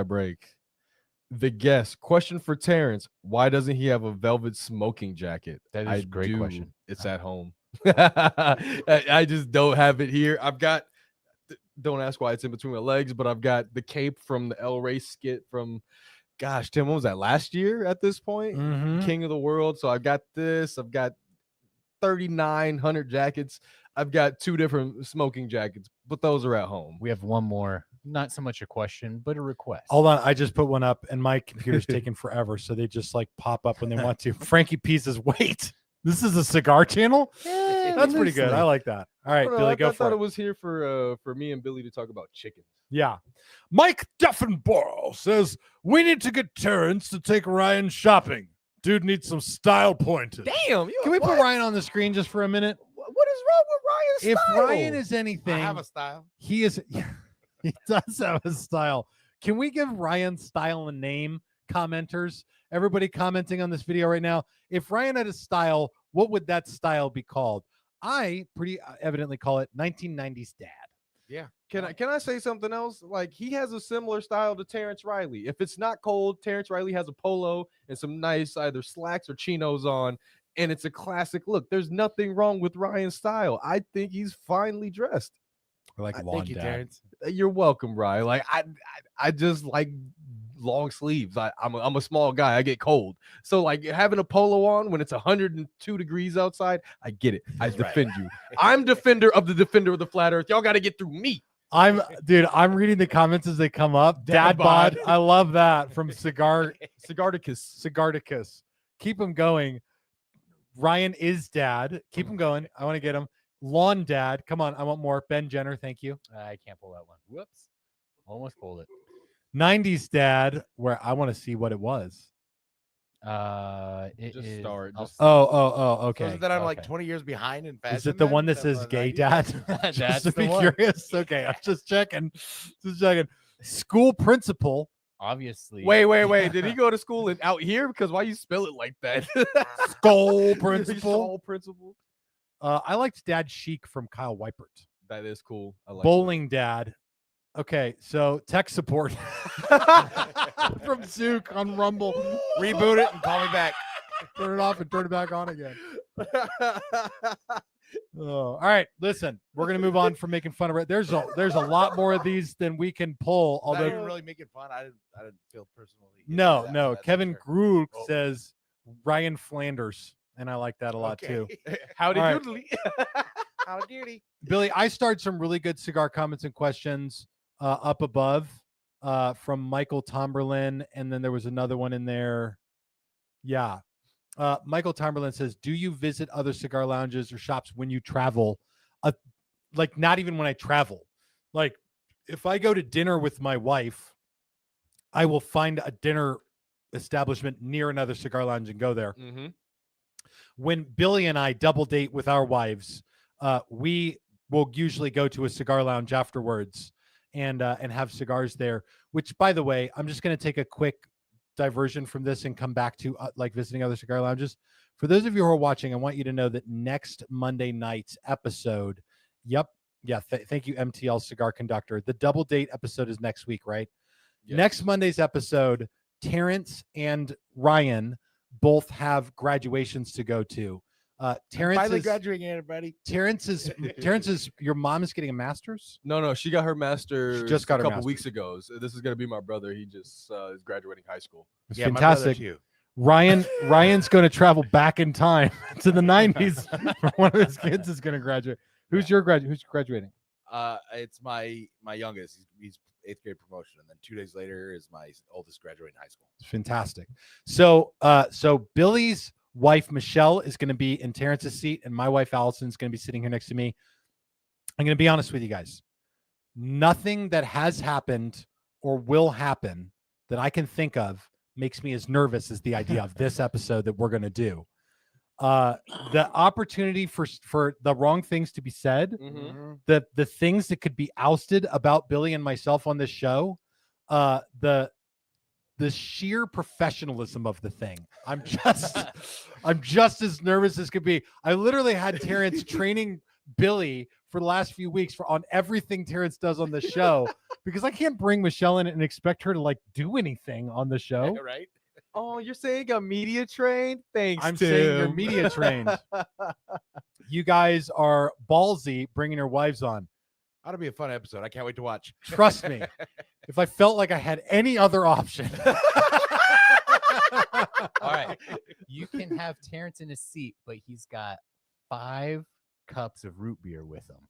break? The guest question for Terrence: why doesn't he have a velvet smoking jacket? That is a great question. It's at home. I just don't have it here. I've got. Don't ask why it's in between my legs, but I've got the cape from the El Rey skit from. Gosh, Tim, what was that last year at this point? Mhm. King of the World. So I've got this. I've got 3,900 jackets. I've got 2 different smoking jackets, but those are at home. We have one more, not so much a question, but a request. Hold on, I just put one up, and my computer's taking forever, so they just like pop up when they want to. Frankie P says, "Wait, this is a cigar channel? That's pretty good. I like that." All right, Billy, go I for thought it. it was here for me and Billy to talk about chicken. Yeah. Mike Duffenborough says, "We need to get Terrence to take Ryan shopping. Dude needs some style pointers." Damn, Can we put Ryan on the screen just for a minute? What is wrong with Ryan's If style? Ryan is I anything, have a style. he is. He does have a style. Can we give Ryan's style a name, commenters? Everybody commenting on this video right now. If Ryan had a style, what would that style be called? I pretty evidently call it 1990s dad. Yeah. Can I say something else? Like, he has a similar style to Terrence Riley. If it's not cold, Terrence Riley has a polo and some nice either slacks or chinos on, and it's a classic look. There's nothing wrong with Ryan's style. I think he's finely dressed. I like lawn Thank you, dad. Terrence. You're welcome, Ryan. Like, I just like long sleeves. I'm a small guy. I get cold. So like having a polo on when it's 102 degrees outside, I get it. I defend you. I'm defender of the flat earth. Y'all got to get through me. I'm reading the comments as they come up. Dad Dad bod. bod. I love that from Cigarticus. Cigarticus. Keep him going. Ryan is dad. Keep him going. I want to get him. Lawn dad. Come on. I want more. Ben Jenner. Thank you. I can't pull that one. Whoops. Almost pulled it. 90s dad, where I want to see what it was. It Just is- start. I'll- Just Oh, So okay. is it that I'm like okay. 20 years behind in fashion? Is it the one that then? says That's gay 90s? dad? That's Just to the be one. curious. Okay, I'm just checking. School principal. Obviously. wait. Did he go to school out here? Because why you spell it like that? Skull principal. Skull principal. I liked Dad Chic from Kyle Weipert. That is cool. I like Bowling Dad. Okay, so tech support from Zook on Rumble. Reboot it and call me back. Turn it off and turn it back on again. Oh, all right, listen, we're gonna move on from making fun of it. There's a lot more of these than we can pull. Not even Although really making fun. I didn't feel personally. hit no, by that, no, but that's Kevin for Grug Oh. says Ryan Flanders, and I like that a lot too. Okay. Howdy All right. doodly. How duty. Billy, I started some really good cigar comments and questions up above from Michael Tomberlin, and then there was another one in there. Yeah. Michael Tomberlin says, "Do you visit other cigar lounges or shops when you travel?" Like, not even when I travel. Like, if I go to dinner with my wife, I will find a dinner establishment near another cigar lounge and go there. Mm-hmm. When Billy and I double date with our wives, we will usually go to a cigar lounge afterwards and have cigars there. Which, by the way, I'm just going to take a quick diversion from this and come back to like visiting other cigar lounges. For those of you who are watching, I want you to know that next Monday night's episode, thank you, MTL Cigar Conductor. The double date episode is next week, right? Yes. Next Monday's episode, Terrence and Ryan both have graduations to go to. Terrence Finally is graduating, everybody. Terrence is your mom is getting a master's. No, she got her master's just got a her couple master's. weeks ago. So this is gonna be my brother. He just is graduating high school. It's Yeah, my brother fantastic. too. Ryan's going to travel back in time to the 90s. One of his kids is going to graduate. Who's graduating? It's my youngest. He's 8th grade promotion, and then 2 days later is my oldest graduating high school. Fantastic. So Billy's wife Michelle is going to be in Terrence's seat, and my wife Allison is going to be sitting here next to me. I'm going to be honest with you guys. Nothing that has happened or will happen that I can think of makes me as nervous as the idea of this episode that we're going to do. The opportunity for the wrong things to be said, Mm-hmm. the things that could be ousted about Billy and myself on this show, the sheer professionalism of the thing. I'm just as nervous as could be. I literally had Terrence training Billy for the last few weeks on everything Terrence does on the show because I can't bring Michelle in and expect her to like do anything on the show. Right? Oh, you're saying I'm media trained? Thanks, I'm Tim. saying you're media trained. You guys are ballsy bringing your wives on. That'll be a fun episode. I can't wait to watch. Trust me. If I felt like I had any other option. All right. You can have Terrence in his seat, but he's got 5 cups of root beer with him.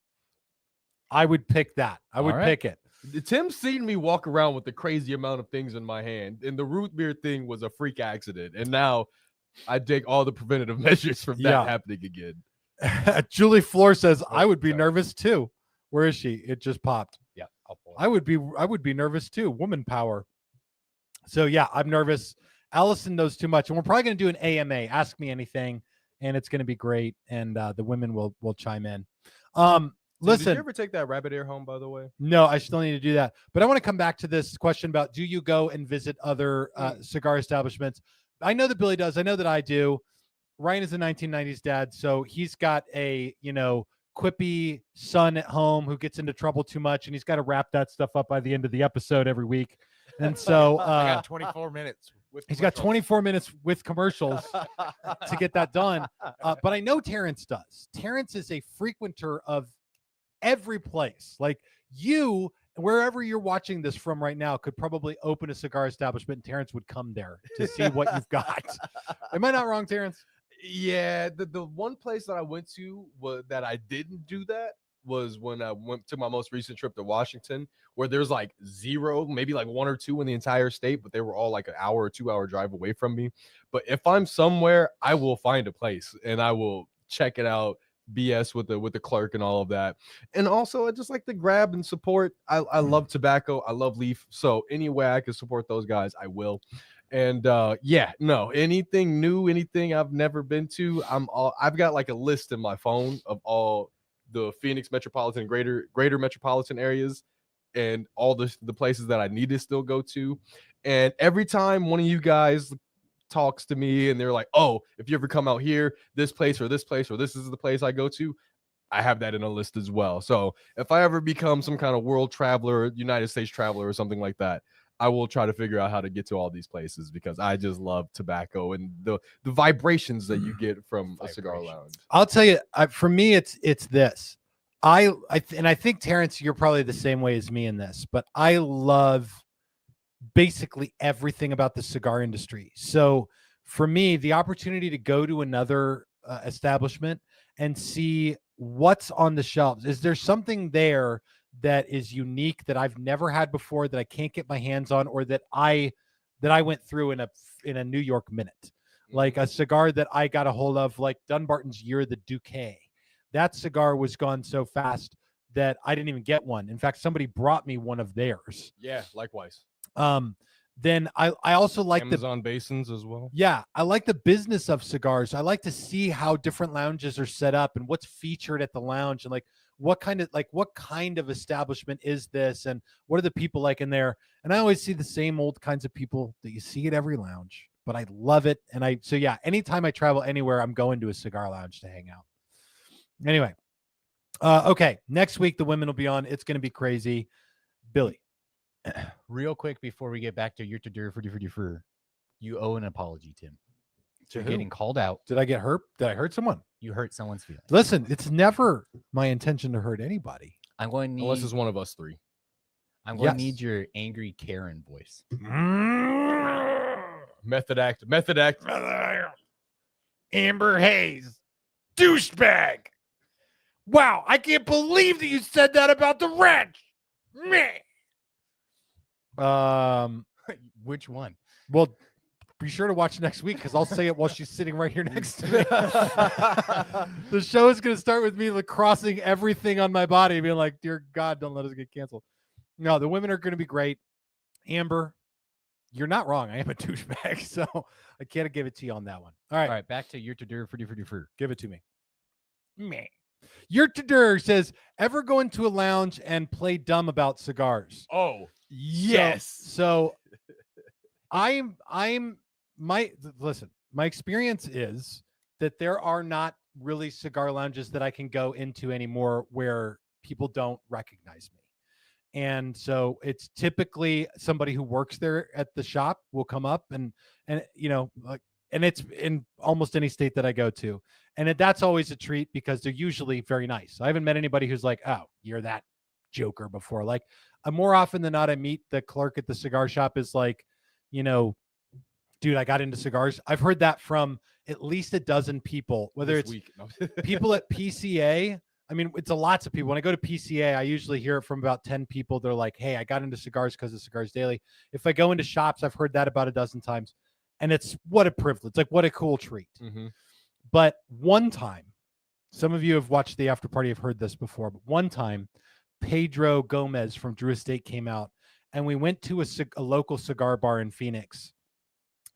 I would pick that. I would All right. pick it. Tim's seen me walk around with the crazy amount of things in my hand, and the root beer thing was a freak accident. And now I take all the preventative measures from that Yeah. happening again. Julie Floor says, I would be sorry. nervous too. Where is she? It just popped. Yeah, I'll pull it. I would be nervous too. Woman power. So yeah, I'm nervous. Allison knows too much. And we're probably going to do an AMA, ask me anything, and it's going to be great. And the women will chime in. Tim, did Listen, you ever take that rabbit ear home, by the way? no, I still need to do that. But I want to come back to this question about, do you go and visit other cigar establishments? I know that Billy does. I know that I do. Ryan is a 1990s dad, so he's got a, quippy son at home who gets into trouble too much, and he's got to wrap that stuff up by the end of the episode every week. And so I got 24 minutes. With he's got commercials. 24 minutes with commercials to get that done. But I know Terrence does. Terrence is a frequenter of every place. Like you, wherever you're watching this from right now, could probably open a cigar establishment and Terrence would come there to see what you've got. Am I not wrong, Terrence? Yeah, the one place that I went to that I didn't do that was when I went to my most recent trip to Washington, where there's like 0, maybe like 1 or 2 in the entire state, but they were all like an hour or 2-hour drive away from me. But if I'm somewhere, I will find a place and I will check it out, BS with the clerk and all of that. And also, I just like to grab and support. I love tobacco. I love leaf. So any way I can support those guys, I will. And anything new, anything I've never been to, I've got like a list in my phone of all the Phoenix metropolitan, greater metropolitan areas, and all the places that I need to still go to. And every time one of you guys talks to me and they're like, oh, if you ever come out here, this place or this place, or this is the place I go to, I have that in a list as well. So if I ever become some kind of world traveler, United States traveler or something like that, I will try to figure out how to get to all these places because I just love tobacco and the vibrations that you get from a cigar lounge. I'll tell you, for me, it's this. I think Terrence, you're probably the same way as me in this, but I love basically everything about the cigar industry. So for me, the opportunity to go to another establishment and see what's on the shelves, is there something there that is unique that I've never had before that I can't get my hands on, or that I went through in a New York minute, like a cigar that I got a hold of, like Dunbarton's Year of the Duque. That cigar was gone so fast that I didn't even get one. In fact, somebody brought me one of theirs. Yeah, likewise. Then I also like Amazon basins as well. Yeah, I like the business of cigars. I like to see how different lounges are set up and what's featured at the lounge and like what kind of establishment is this and what are the people like in there? And I always see the same old kinds of people that you see at every lounge, but I love it. And anytime I travel anywhere, I'm going to a cigar lounge to hang out. Anyway, okay, next week the women will be on. It's going to be crazy. Billy. Real quick before we get back to your for you owe an apology, Tim. You're who? getting called out. Did I get hurt? Did I hurt someone? You hurt someone's feelings. Listen, it's never my intention to hurt anybody. I'm going to need. Unless it's one of us three. I'm going to Yes. need your angry Karen voice. Method act. Amber Hayes, douchebag. Wow, I can't believe that you said that about the wrench. Meh. Which one? Well, be sure to watch next week because I'll say it while she's sitting right here next to me. The show is going to start with me like crossing everything on my body, being like, "Dear God, don't let us get canceled." No, the women are going to be great. Amber, you're not wrong. I am a douchebag, so I can't give it to you on that one. All right, All right, back to your for give it to me. Meh. Your Tadur says, ever go into a lounge and play dumb about cigars? Oh, So my experience is that there are not really cigar lounges that I can go into anymore where people don't recognize me. And so it's typically somebody who works there at the shop will come up and it's in almost any state that I go to. And that's always a treat because they're usually very nice. I haven't met anybody who's like, "Oh, you're that joker" before. Like more often than not, I meet the clerk at the cigar shop is like, "Dude, I got into cigars." I've heard that from at least a dozen people, whether it's people at PCA. I mean, it's lots of people. When I go to PCA, I usually hear it from about 10 people. They're like, "Hey, I got into cigars because of Cigars Daily." If I go into shops, I've heard that about a dozen times. And it's what a privilege. Like, what a cool treat. Mm-hmm. But one time, some of you have watched the after party, have heard this before, but one time, Pedro Gomez from Drew Estate came out, and we went to a local cigar bar in Phoenix.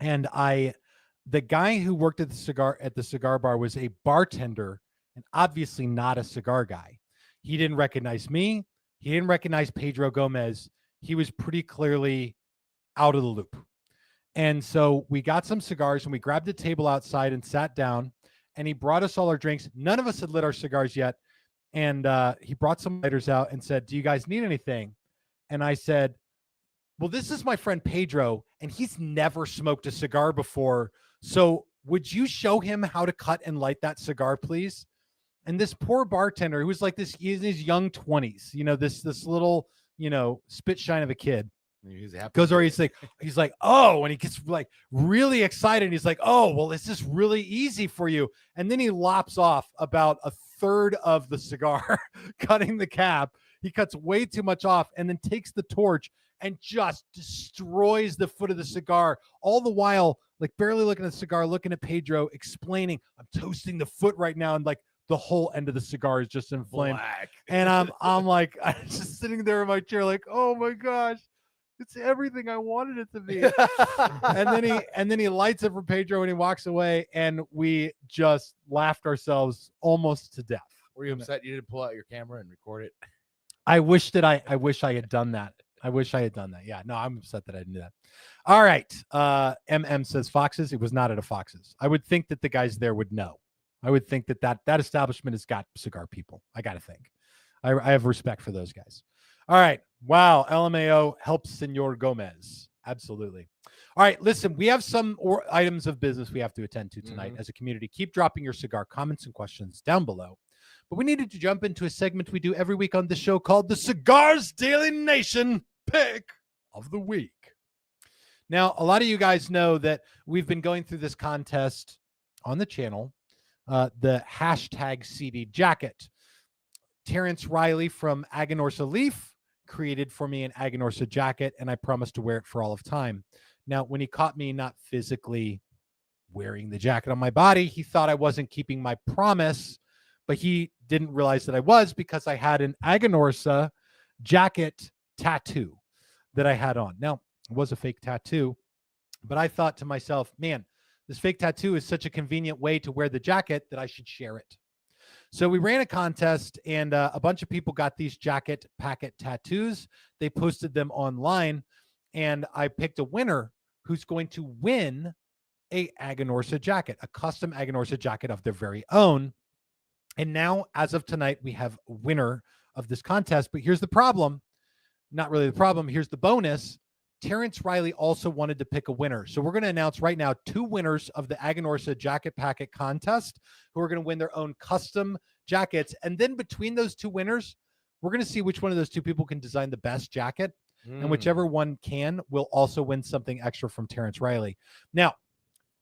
And the guy who worked at the cigar bar was a bartender and obviously not a cigar guy. He didn't recognize me. He didn't recognize Pedro Gomez. He was pretty clearly out of the loop. And so we got some cigars and we grabbed a table outside and sat down, and he brought us all our drinks. None of us had lit our cigars yet. And he brought some lighters out and said, "Do you guys need anything?" And I said, "Well, this is my friend Pedro, and he's never smoked a cigar before. So would you show him how to cut and light that cigar, please?" And this poor bartender, who was like this, he's in his young 20s, this little, spit shine of a kid, goes over, he's like, "Oh," and he gets like really excited. He's like, "Oh, well, is this really easy for you?" And then he lops off about a third of the cigar, cutting the cap. He cuts way too much off and then takes the torch and just destroys the foot of the cigar, all the while like barely looking at the cigar, looking at Pedro, explaining, "I'm toasting the foot right now," and like the whole end of the cigar is just in flame. And I'm like, I'm just sitting there in my chair like, "Oh my gosh, it's everything I wanted it to be." and then he lights it for Pedro and he walks away, and we just laughed ourselves almost to death. Were you upset you didn't pull out your camera and record it? I wish I had done that. Yeah, no, I'm upset that I didn't do that. All right. MM says Foxes. It was not at a Foxes. I would think that the guys there would know. I would think that establishment has got cigar people. I got to think. I have respect for those guys. All right. Wow. LMAO helps Senor Gomez. Absolutely. All right. Listen, we have some items of business we have to attend to tonight as a community. Keep dropping your cigar comments and questions down below. But we needed to jump into a segment we do every week on this show called the Cigars Daily Nation Pick of the Week. Now, a lot of you guys know that we've been going through this contest on the channel, the hashtag CD jacket. Terrence Riley from Aganorsa Leaf created for me an Aganorsa jacket, and I promised to wear it for all of time. Now, when he caught me not physically wearing the jacket on my body, he thought I wasn't keeping my promise, but he didn't realize that I was, because I had an Aganorsa jacket tattoo that I had on. Now, It was a fake tattoo. But I thought to myself, man, this fake tattoo is such a convenient way to wear the jacket that I should share it. So we ran a contest, and a bunch of people got these jacket packet tattoos. They posted them online, and I picked a winner who's going to win a Aganorsa jacket, a custom Aganorsa jacket of their very own. And now, as of tonight, we have a winner of this contest. But here's the problem. Not really the problem. Here's the bonus. Terrence Riley also wanted to pick a winner. So we're going to announce right now 2 winners of the Aganorsa Jacket Packet contest who are going to win their own custom jackets. And then between those 2 winners, we're going to see which one of those 2 people can design the best jacket. And whichever one can will also win something extra from Terrence Riley. Now,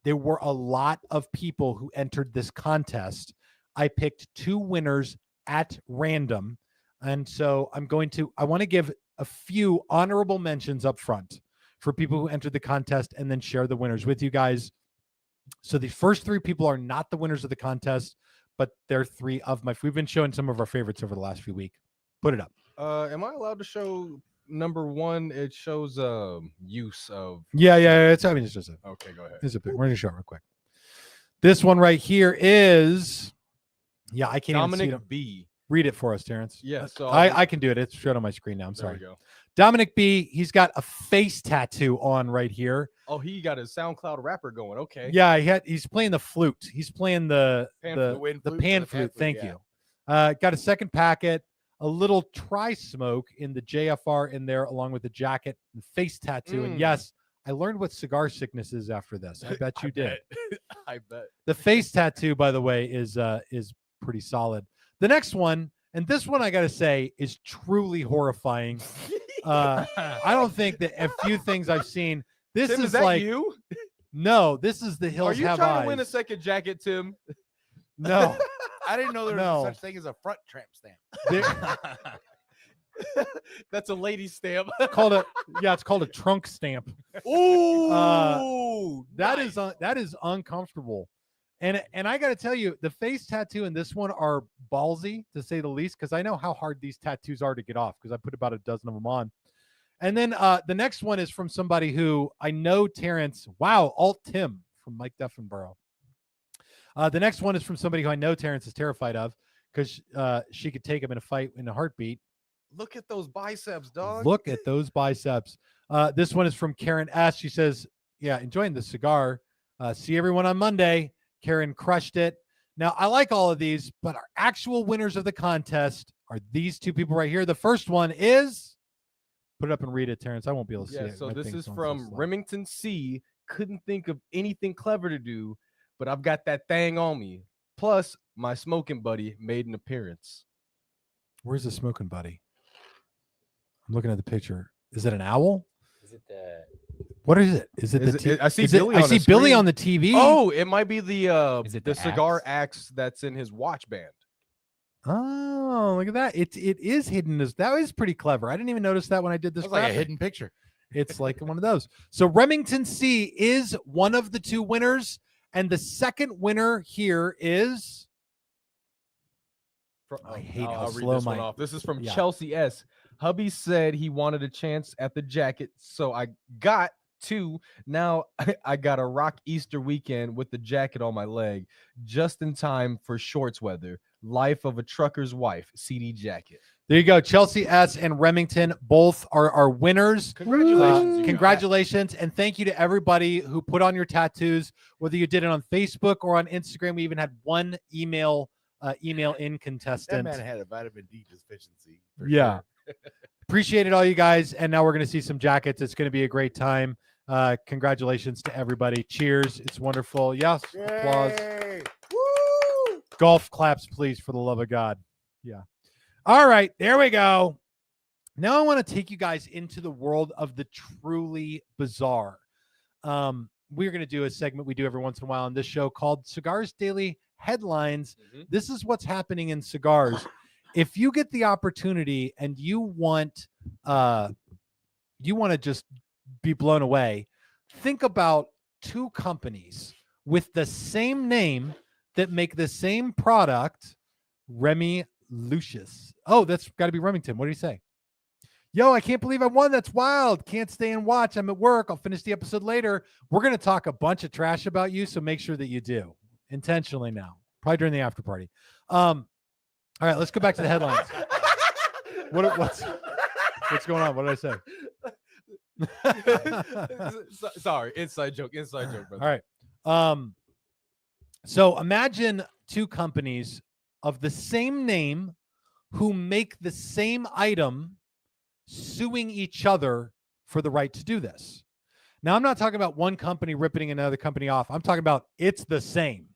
there were a lot of people who entered this contest. I picked 2 winners at random. And so I want to give a few honorable mentions up front for people who entered the contest and then share the winners with you guys. So the first 3 people are not the winners of the contest, but they're 3 of we've been showing some of our favorites over the last few weeks. Put it up. Am I allowed to show number 1? It shows use of. Yeah. It's just Okay, go ahead. we're going to show it real quick. This one right here is, I can't even see Dominic it. B. Read it for us, Terrence. Yeah, so I can do it. It's showed on my screen now. I'm there sorry. we go. Dominic B, he's got a face tattoo on right here. Oh, he got his SoundCloud rapper going. Okay. Yeah, he's playing the flute. He's playing the Pan the, wind the flute, pan the flute. Thank yeah. you. Got a second packet, a little tri-smoke in the JFR in there, along with the jacket and face tattoo. And yes, I learned what cigar sickness is after this. I bet you did. I bet. The face tattoo, by the way, is pretty solid. The next one, and this one I got to say is truly horrifying. I don't think that a few things I've seen. This Tim, is is that like you? No, this is the Hills Are you Have trying Eyes. to win a second jacket, Tim? No, I didn't know there was No. such thing as a front tramp stamp. That's a lady stamp. it's called a trunk stamp. Ooh, That nice. is uncomfortable. And I got to tell you, the face tattoo and this one are ballsy to say the least, because I know how hard these tattoos are to get off because I put about a dozen of them on. And then the next one is from somebody who I know, Terrence. Wow, Alt Tim from Mike Duffenborough. The next one is from somebody who I know Terrence is terrified of because she could take him in a fight in a heartbeat. Look at those biceps, dog. Look at those biceps. This one is from Karen S. She says, yeah, enjoying the cigar. See everyone on Monday. Karen crushed it. Now, I like all of these, but our actual winners of the contest are these 2 people right here. The first one is, put it up and read it, Terrence. I won't be able to see it. So My this thing's is on from so slow. Remington C. Couldn't think of anything clever to do, but I've got that thing on me. Plus, my smoking buddy made an appearance. Where's the smoking buddy? I'm looking at the picture. Is it an owl? Is it the? What is it? Is it Is the? it- I see is it- Billy I on see the Billy screen. on the TV. Oh, it might be the Is it the the cigar axe? axe that's in his watch band. Oh, look at that! It is hidden as that is pretty clever. I didn't even notice that when I did this. That's like a graphic. hidden picture. It's like one of those. So Remington C is one of the 2 winners, and the second winner here is. I hate how I'll slow read this one my- off. This is from Yeah. Chelsea S. Hubby said he wanted a chance at the jacket, so I got 2. Now I got a rock Easter weekend with the jacket on my leg, just in time for shorts weather. Life of a trucker's wife, CD jacket. There you go. Chelsea S and Remington both are our winners. Congratulations. you guys. Congratulations. And thank you to everybody who put on your tattoos, whether you did it on Facebook or on Instagram. We even had one email in That contestant. man had a vitamin D deficiency. for Yeah. sure. Appreciate it, all you guys. And now we're going to see some jackets. It's going to be a great time. Congratulations to everybody. Cheers. It's wonderful. Yes. Applause. Yay. Woo! Golf claps, please, for the love of God. Yeah. All right. There we go. Now I want to take you guys into the world of the truly bizarre. We're going to do a segment we do every once in a while on this show called Cigars Daily Headlines. This is what's happening in cigars. If you get the opportunity and you want to just be blown away, think about 2 companies with the same name that make the same product. Remy Lucius. Oh, that's got to be Remington. What did he say? Yo, I can't believe I won. That's wild. Can't stay and watch. I'm at work. I'll finish the episode later. We're going to talk a bunch of trash about you, so make sure that you do intentionally now, probably during the after party. All right, let's go back to the headlines. What's going on? What did I say? Sorry, inside joke, brother. All right. So imagine two companies of the same name who make the same item suing each other for the right to do this. Now, I'm not talking about one company ripping another company off. I'm talking about it's the same.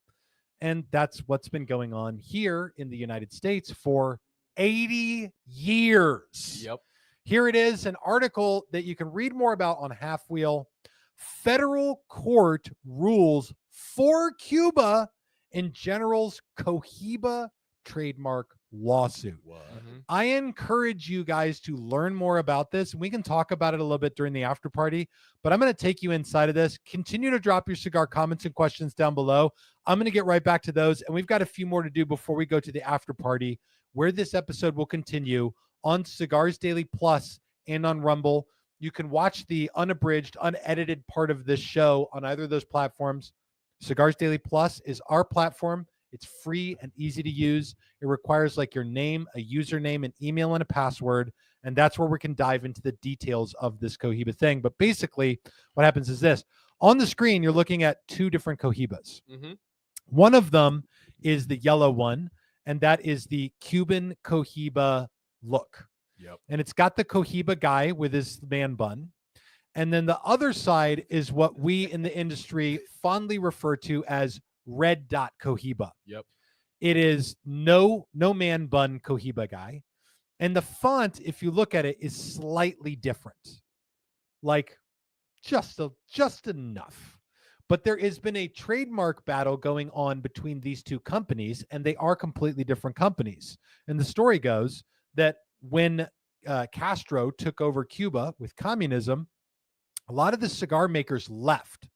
And that's what's been going on here in the United States for 80 years. Yep. Here it is, an article that you can read more about on Half Wheel. Federal court rules for Cuba in General's Cohiba trademark lawsuit. I encourage you guys to learn more about this. We can talk about it a little bit during the after party, but I'm going to take you inside of this. Continue to drop your cigar comments and questions down below. I'm going to get right back to those, and we've got a few more to do before we go to the after party, where this episode will continue on Cigars Daily Plus and on Rumble. You can watch the unabridged, unedited part of this show on either of those platforms. Cigars Daily Plus is our platform. It's free and easy to use. It requires like your name, a username, an email, and a password. And that's where we can dive into the details of this Cohiba thing. But basically, what happens is this. On the screen, you're looking at two different Cohibas. One of them is the yellow one, and that is the Cuban Cohiba look. Yep. And it's got the Cohiba guy with his man bun. And then the other side is what we in the industry fondly refer to as red dot Cohiba. Yep. It is no man bun Cohiba guy. And the font, if you look at it, is slightly different. Like just enough. But there has been a trademark battle going on between these two companies, and they are completely different companies. And the story goes that when Castro took over Cuba with communism, a lot of the cigar makers left.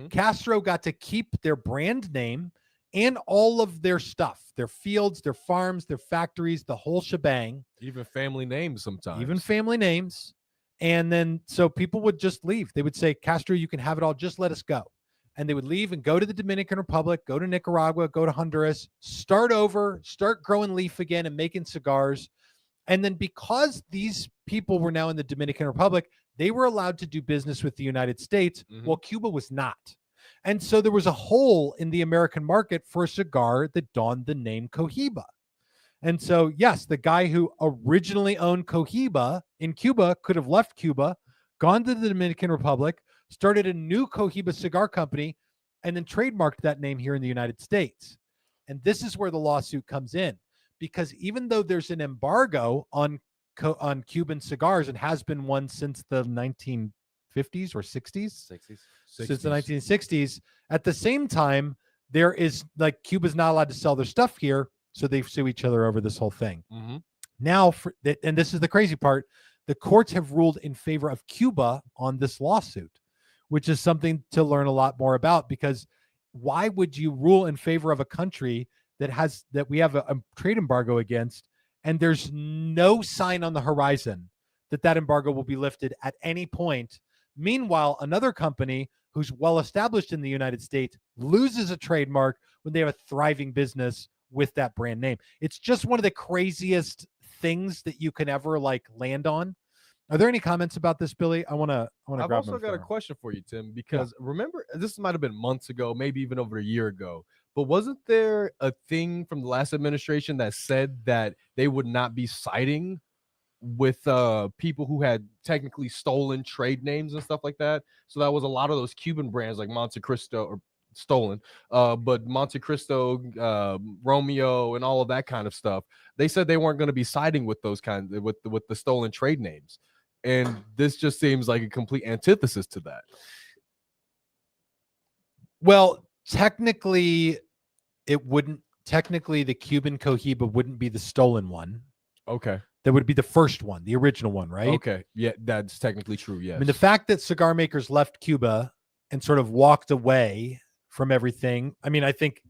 Castro got to keep their brand name and all of their stuff, their fields, their farms, their factories, the whole shebang. Even family names sometimes. Even family names. And then so people would just leave. They would say, Castro, you can have it all. Just let us go. And they would leave and go to the Dominican Republic, go to Nicaragua, go to Honduras, start over, start growing leaf again and making cigars. And then because these people were now in the Dominican Republic, they were allowed to do business with the United States, while Cuba was not. And so there was a hole in the American market for a cigar that donned the name Cohiba. And so, yes, the guy who originally owned Cohiba in Cuba could have left Cuba, gone to the Dominican Republic, started a new Cohiba cigar company, and then trademarked that name here in the United States. And this is where the lawsuit comes in, because even though there's an embargo on Cuban cigars and has been one since the 1950s or 60s, since the 1960s, at the same time, there is like Cuba's not allowed to sell their stuff here. So they sue each other over this whole thing. Now, and this is the crazy part, the courts have ruled in favor of Cuba on this lawsuit, which is something to learn a lot more about, because why would you rule in favor of a country that we have a trade embargo against, and there's no sign on the horizon that embargo will be lifted at any point? Meanwhile, another company who's well established in the United States loses a trademark when they have a thriving business with that brand name. It's just one of the craziest things that you can ever like land on. Are there any comments about this, Billy? I want to I've also got a question for you, Tim, because remember, this might have been months ago, maybe even over a year ago, but wasn't there a thing from the last administration that said that they would not be siding with people who had technically stolen trade names and stuff like that? So that was a lot of those Cuban brands like Monte Cristo, or stolen, but Monte Cristo, Romeo, and all of that kind of stuff. They said they weren't going to be siding with those kinds with the stolen trade names, and this just seems like a complete antithesis to that. Well, technically, it wouldn't. Technically, the Cuban Cohiba wouldn't be the stolen one. Okay. That would be the first one, the original one, right? Okay. Yeah, that's technically true. Yes. I mean, the fact that cigar makers left Cuba and sort of walked away from everything, I mean, I think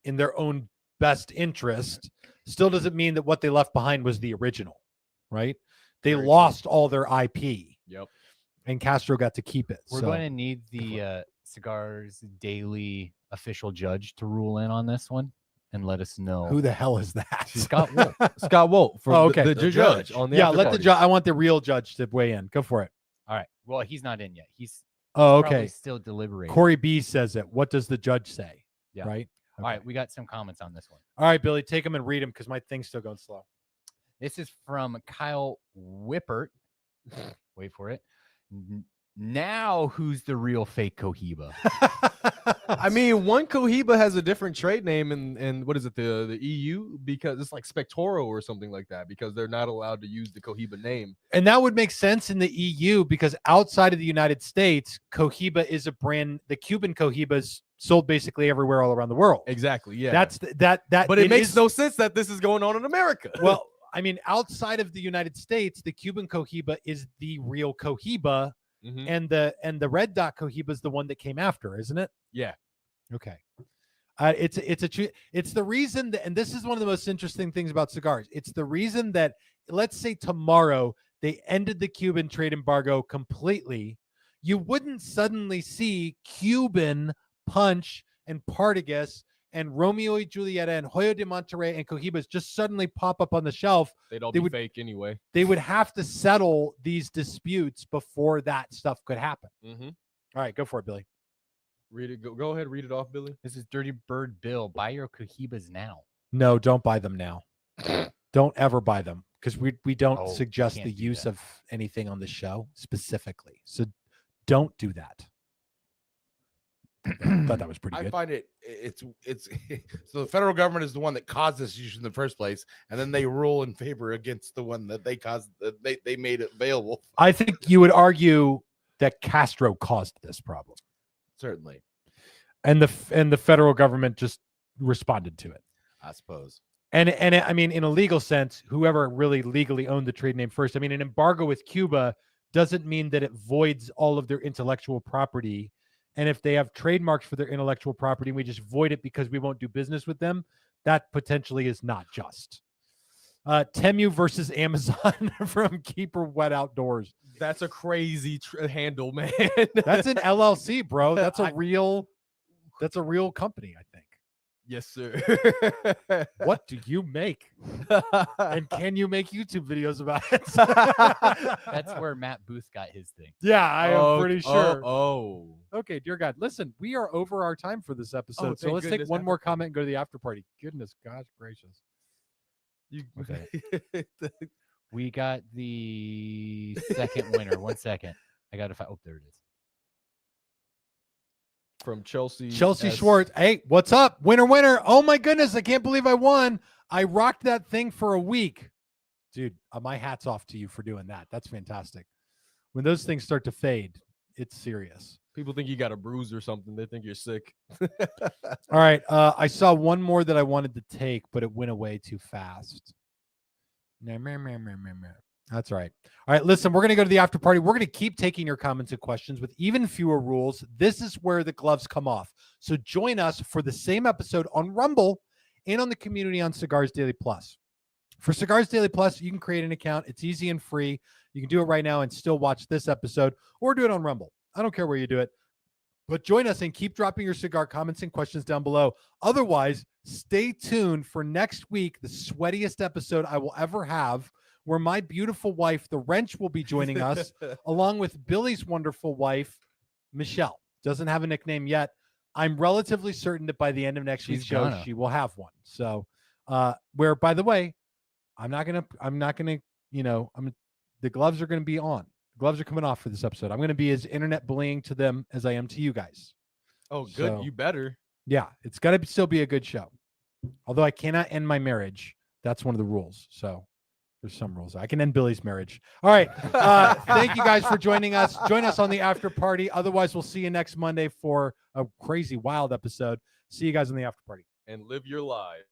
in their own best interest, still doesn't mean that what they left behind was the original, right? They Very true. lost all their IP, Yep. and Castro got to keep it. We're so. going to need the Cigars Daily official judge to rule in on this one and let us know. Who the hell is that? Scott Wolf. Scott Wolf from Oh, okay. the The judge judge. on the Yeah, after let the party. judge. I want the real judge to weigh in. Go for it. All right. Well, he's not in yet. He's Oh, probably okay. still deliberating. Corey B says it. What does the judge say? Yeah. Right. All right. We got some comments on this one. All right, Billy, take them and read them because my thing's still going slow. This is from Kyle Whippert. Wait for it. Now, who's the real fake Cohiba? I mean, one Cohiba has a different trade name in what is it, the EU, because it's like Spectoro or something like that, because they're not allowed to use the Cohiba name. And that would make sense in the EU because outside of the United States, Cohiba is a brand. The Cuban Cohiba is sold basically everywhere all around the world. Exactly. Yeah. That's that. but it makes is- no sense that this is going on in America. Well, I mean, outside of the United States, the Cuban Cohiba is the real Cohiba, Mhm. and the red dot Cohiba is the one that came after, isn't it? Yeah. Okay. It's the reason that, and this is one of the most interesting things about cigars. It's the reason that, let's say tomorrow they ended the Cuban trade embargo completely, you wouldn't suddenly see Cuban Punch and Partagas and Romeo y Julieta and Hoyo de Monterrey and Cohibas just suddenly pop up on the shelf. They'd all They be would- fake anyway. They would have to settle these disputes before that stuff could happen. Mm-hmm. All right, go for it, Billy. Read it. Go ahead. Read it off, Billy. This is Dirty Bird Bill. Buy your Cohibas now. No, don't buy them now. Don't ever buy them because we don't Oh, suggest can't the do use that. of anything on the show specifically. So don't do that. Thought that was pretty I good. find it's so the federal government is the one that caused this issue in the first place, and then they rule in favor against the one that they caused, that they made it available. I think you would argue that Castro caused this problem, Certainly, and the federal government just responded to it. I suppose. And I mean, in a legal sense, whoever really legally owned the trade name first. I mean, an embargo with Cuba doesn't mean that it voids all of their intellectual property. And if they have trademarks for their intellectual property and we just void it because we won't do business with them, that potentially is not just. Temu versus Amazon from Keeper Wet Outdoors. That's a crazy handle, man. That's an LLC, bro. That's I- a real company, I think. Yes, sir. What do you make? And can you make YouTube videos about it? That's where Matt Booth got his thing. Yeah, I am pretty sure. Oh. Okay, dear God. Listen, we are over our time for this episode. So thank let's take goodness, one more after party. comment and go to the after party. Goodness, gosh gracious. You, Okay. We got the second winner. 1 second. I got to find. Oh, there it is. from Chelsea. Chelsea S. Schwartz. Hey, what's up? Winner, winner. Oh my goodness. I can't believe I won. I rocked that thing for a week. Dude, my hat's off to you for doing that. That's fantastic. When those things start to fade, it's serious. People think you got a bruise or something. They think you're sick. All right. I saw one more that I wanted to take, but it went away too fast. That's right. All right. Listen, we're going to go to the after party. We're going to keep taking your comments and questions with even fewer rules. This is where the gloves come off. So join us for the same episode on Rumble and on the community on Cigars Daily Plus. For Cigars Daily Plus, you can create an account. It's easy and free. You can do it right now and still watch this episode or do it on Rumble. I don't care where you do it. But join us and keep dropping your cigar comments and questions down below. Otherwise, stay tuned for next week, the sweatiest episode I will ever have, where my beautiful wife, the Wrench, will be joining us, along with Billy's wonderful wife, Michelle. Doesn't have a nickname yet. I'm relatively certain that by the end of next She's week's show, gonna. she will have one. So, where, by the way, the gloves are going to be on. Gloves are coming off for this episode. I'm going to be as internet bullying to them as I am to you guys. Oh, good. So- You better. Yeah, it's got to still be a good show. Although I cannot end my marriage. That's one of the rules. So there's some rules. I can end Billy's marriage. All right. Thank you guys for joining us. Join us on the after party. Otherwise, we'll see you next Monday for a crazy, wild episode. See you guys on the after party. And live your life.